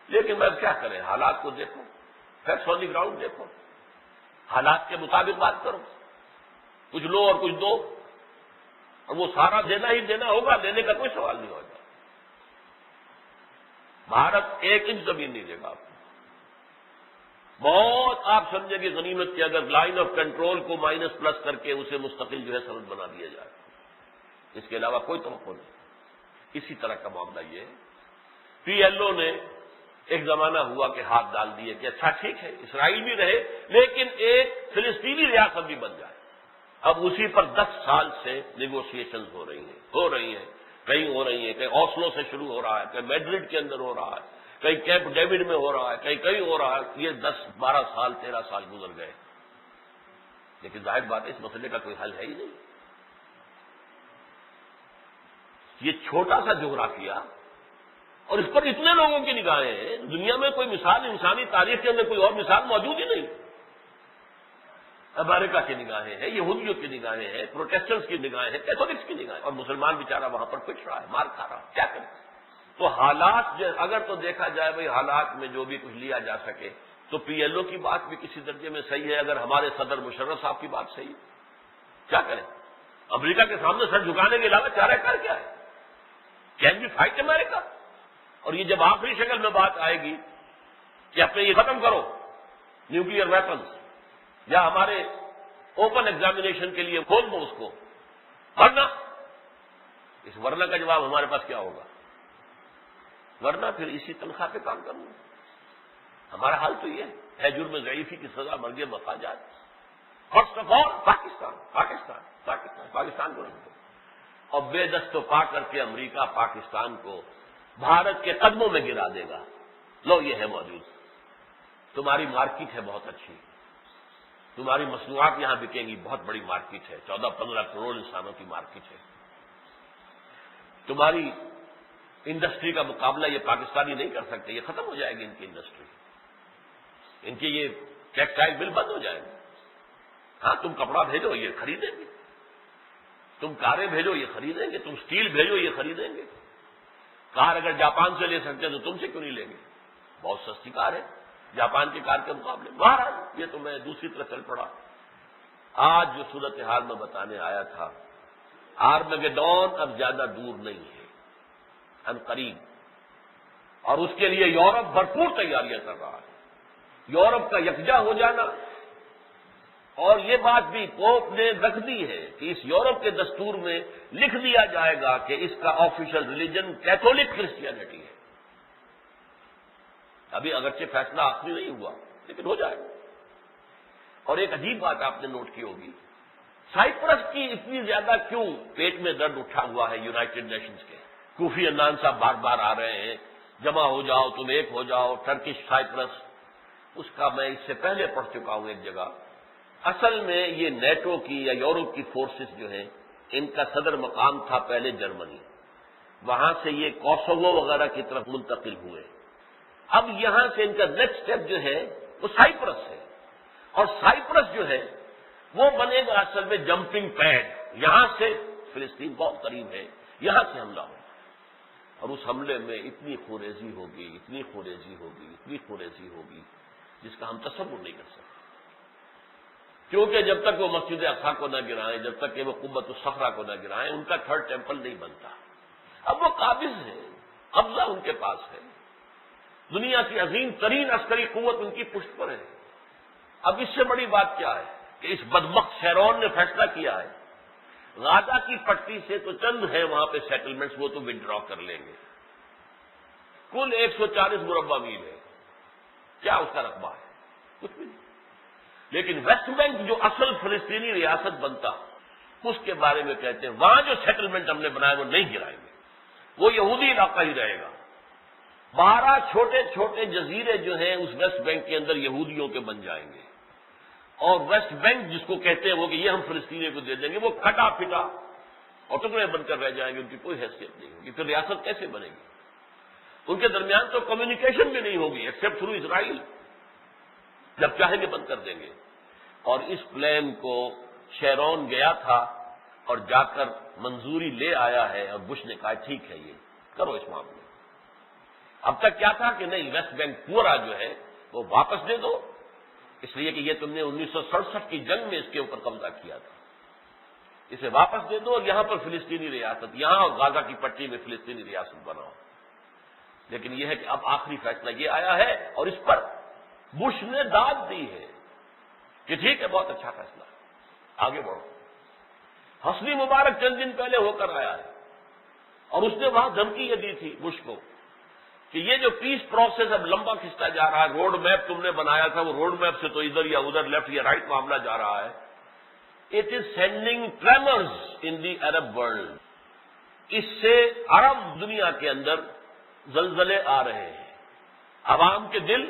لیکن بس کیا کریں، حالات کو دیکھو، فیکٹس آن دی گراؤنڈ دیکھو، حالات کے مطابق بات کرو. کچھ لو اور کچھ دو، اور وہ سارا دینا ہی دینا ہوگا، لینے کا کوئی سوال نہیں ہوگا. بھارت ایک انچ زمین نہیں دے گا آپ کو. بہت آپ سمجھیں گے غنیمت کی اگر لائن آف کنٹرول کو مائنس پلس کر کے اسے مستقل جو ہے سرحد بنا دیا جائے، اس کے علاوہ کوئی توقع نہیں. اسی طرح کا معاملہ یہ ہے. پی ایل او نے ایک زمانہ ہوا کہ ہاتھ ڈال دیے کہ اچھا ٹھیک ہے اسرائیل بھی رہے لیکن ایک فلسطینی ریاست بھی بن جائے. اب اسی پر 10 سال سے نیگوشیشنز ہو رہی ہیں. کہیں ہو رہی ہیں، کہیں اوسلو سے شروع ہو رہا ہے، کہیں میڈرڈ کے اندر ہو رہا ہے، کہیں کیمپ ڈیوڈ میں ہو رہا ہے، کہیں ہو رہا ہے. یہ 10 12 سال 13 سال گزر گئے، لیکن ظاہر بات ہے اس مسئلے کا کوئی حل ہے ہی نہیں. یہ چھوٹا سا جغرافیہ اور اس پر اتنے لوگوں کی نگاہیں ہیں. دنیا میں کوئی مثال انسانی تاریخ کے اندر کوئی اور مثال موجود ہی نہیں. امریکہ کی نگاہیں ہیں، یہودیوں کی نگاہیں ہیں، پروٹیسٹنٹس کی نگاہیں ہیں، کیتھولکس کی نگاہیں، اور مسلمان بیچارہ وہاں پر پٹ رہا ہے، مار کھا رہا ہے. کیا کریں؟ تو حالات اگر تو دیکھا جائے بھائی حالات میں جو بھی کچھ لیا جا سکے تو پی ایل او کی بات بھی کسی درجے میں صحیح ہے اگر ہمارے صدر مشرف صاحب کی بات صحیح ہے. کیا کریں؟ امریکہ کے سامنے سر جھکانے کے علاوہ چارہ کار کیا ہے؟ کین وی فائٹ امریکہ؟ اور یہ جب آخری شکل میں بات آئے گی کہ اپنے یہ ختم کرو نیوکلیئر ویپنز یا ہمارے اوپن ایگزامینیشن کے لیے کھول دو اس کو، ورنہ اس ورنہ کا جواب ہمارے پاس کیا ہوگا؟ ورنہ پھر اسی تنخواہ پہ کام کروں. ہمارا حال تو یہ ہے جرم ضعیفی کی سزا مرگ مفاجات. First of all Pakistan Pakistan Pakistan Pakistan کو نہیں، اور بے دست و پا کر کے امریکہ پاکستان کو بھارت کے قدموں میں گرا دے گا. لو یہ ہے موجود، تمہاری مارکیٹ ہے بہت اچھی، تمہاری مصنوعات یہاں بکیں گی، بہت بڑی مارکیٹ ہے، 14-15 کروڑ انسانوں کی مارکیٹ ہے. تمہاری انڈسٹری کا مقابلہ یہ پاکستانی نہیں کر سکتے، یہ ختم ہو جائے گی ان کی انڈسٹری، ان کے یہ ٹیکسٹائل بل بند ہو جائے گا. ہاں تم کپڑا بھیجو یہ خریدیں گے، تم کاریں بھیجو یہ خریدیں گے، تم سٹیل بھیجو یہ خریدیں گے. کار اگر جاپان سے لے سکتے ہیں تو تم سے کیوں نہیں لیں گے؟ بہت سستی کار ہے جاپان کی کار کے مقابلے. بہرحال یہ تو میں دوسری طرف چل پڑا. آج جو صورتحال میں بتانے آیا تھا، آرمگیڈون اب زیادہ دور نہیں ہے، ان قریب، اور اس کے لیے یورپ بھرپور تیاریاں کر رہا ہے. یورپ کا یکجا ہو جانا، اور یہ بات بھی پوپ نے رکھ دی ہے کہ اس یورپ کے دستور میں لکھ دیا جائے گا کہ اس کا آفیشل ریلیجن کیتھولک کرسچینٹی ہے. ابھی اگرچہ فیصلہ آخری نہیں ہوا لیکن ہو جائے گا. اور ایک عجیب بات آپ نے نوٹ کی ہوگی، سائپرس کی اتنی زیادہ کیوں پیٹ میں درد اٹھا ہوا ہے یونائٹڈ نیشنز کے؟ کوفی عنان صاحب بار بار آ رہے ہیں، جمع ہو جاؤ تم ایک ہو جاؤ، ٹرکش سائپرس. اس کا میں اس سے پہلے پڑھ چکا ہوں ایک جگہ. اصل میں یہ نیٹو کی یا یورپ کی فورسز جو ہیں ان کا صدر مقام تھا پہلے جرمنی، وہاں سے یہ کوسوو وغیرہ کی طرف منتقل ہوئے. اب یہاں سے ان کا نیکسٹ اسٹیپ جو ہے وہ سائپرس ہے، اور سائپرس جو ہے وہ بنے گا اصل میں جمپنگ پیڈ. یہاں سے فلسطین بہت قریب ہے، یہاں سے حملہ ہوگا، اور اس حملے میں اتنی خوریزی ہوگی، اتنی خوریزی ہوگی، اتنی خوریزی ہوگی جس کا ہم تصور نہیں کر سکتے. کیونکہ جب تک وہ مسجد اقصی کو نہ گرائیں، جب تک کہ وہ قبۃ الصخرہ کو نہ گرائیں، ان کا تھرڈ ٹیمپل نہیں بنتا. اب وہ قابض ہیں، قبضہ ان کے پاس ہے، دنیا کی عظیم ترین عسکری قوت ان کی پشت پر ہے. اب اس سے بڑی بات کیا ہے کہ اس بدبخت شیرون نے فیصلہ کیا ہے غازہ کی پٹی سے تو چند ہیں وہاں پہ سیٹلمنٹس، وہ تو ودرا کر لیں گے. کل 140 مربع میل ہے، کیا اس کا رقبہ ہے؟ کچھ بھی نہیں. لیکن ویسٹ بینک جو اصل فلسطینی ریاست بنتا اس کے بارے میں کہتے ہیں وہاں جو سیٹلمنٹ ہم نے بنائے وہ نہیں گرائیں گے، وہ یہودی علاقہ ہی رہے گا. 12 چھوٹے چھوٹے جزیرے جو ہیں اس ویسٹ بینک کے اندر یہودیوں کے بن جائیں گے، اور ویسٹ بینک جس کو کہتے ہیں وہ کہ یہ ہم فلسطینیوں کو دے دیں گے، وہ کھٹا پھٹا اور ٹکڑے بن کر رہ جائیں گے، ان کی کوئی حیثیت نہیں ہوگی. پھر ریاست کیسے بنے گی؟ ان کے درمیان تو کمیونیکیشن بھی نہیں ہوگی ایکسپٹ تھرو اسرائیل، جب چاہیں گے بند کر دیں گے. اور اس پلان کو شیرون گیا تھا اور جا کر منظوری لے آیا ہے، اور بش نے کہا ٹھیک ہے یہ کرو اس معاملے. اب تک کیا تھا کہ نہیں ویسٹ بینک پورا جو ہے وہ واپس دے دو، اس لیے کہ یہ تم نے 1967 کی جنگ میں اس کے اوپر قبضہ کیا تھا، اسے واپس دے دو اور یہاں پر فلسطینی ریاست، یہاں اور غازہ کی پٹی میں فلسطینی ریاست بناؤ. لیکن یہ ہے کہ اب آخری فیصلہ یہ آیا ہے اور اس پر بش نے داد دی ہے کہ ٹھیک ہے بہت اچھا فیصلہ، آگے بڑھو. حسنی مبارک چند دن پہلے ہو کر آیا ہے اور اس نے وہاں دھمکی یہ دی تھی بش کو کہ یہ جو پیس پروسیس اب لمبا کھنچتا جا رہا ہے، روڈ میپ تم نے بنایا تھا وہ روڈ میپ سے تو ادھر یا ادھر لیفٹ یا رائٹ معاملہ جا رہا ہے. It is sending tremors in the Arab world. اس سے عرب دنیا کے اندر زلزلے آ رہے ہیں. عوام کے دل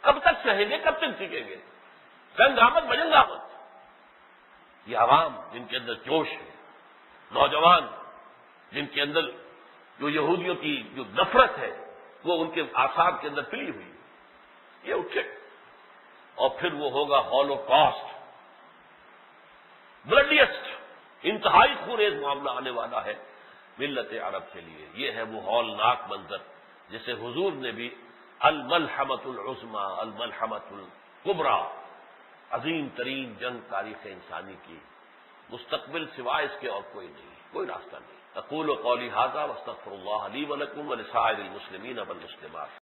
کب تک سہیں گے، کب تک سیکھیں گے؟ جنگ آمد بجنگ آمد. یہ عوام جن کے اندر جوش ہے، نوجوان جن کے اندر جو یہودیوں کی جو نفرت ہے وہ ان کے اعصاب کے اندر پلی ہوئی، یہ اٹھے اور پھر وہ ہوگا ہولوکاسٹ، بلڈیسٹ، انتہائی خوریز معاملہ آنے والا ہے ملت عرب کے لیے. یہ ہے وہ ہولناک منظر جسے حضور نے بھی الملحمۃ العظمی، الملحمۃ الکبریٰ، عظیم ترین جنگ تاریخ انسانی کی، مستقبل سوائے اس کے اور کوئی نہیں، کوئی راستہ نہیں۔ اقول قولی ھذا واستغفر اللہ لی ولکم ولسائر المسلمین والمسلمات۔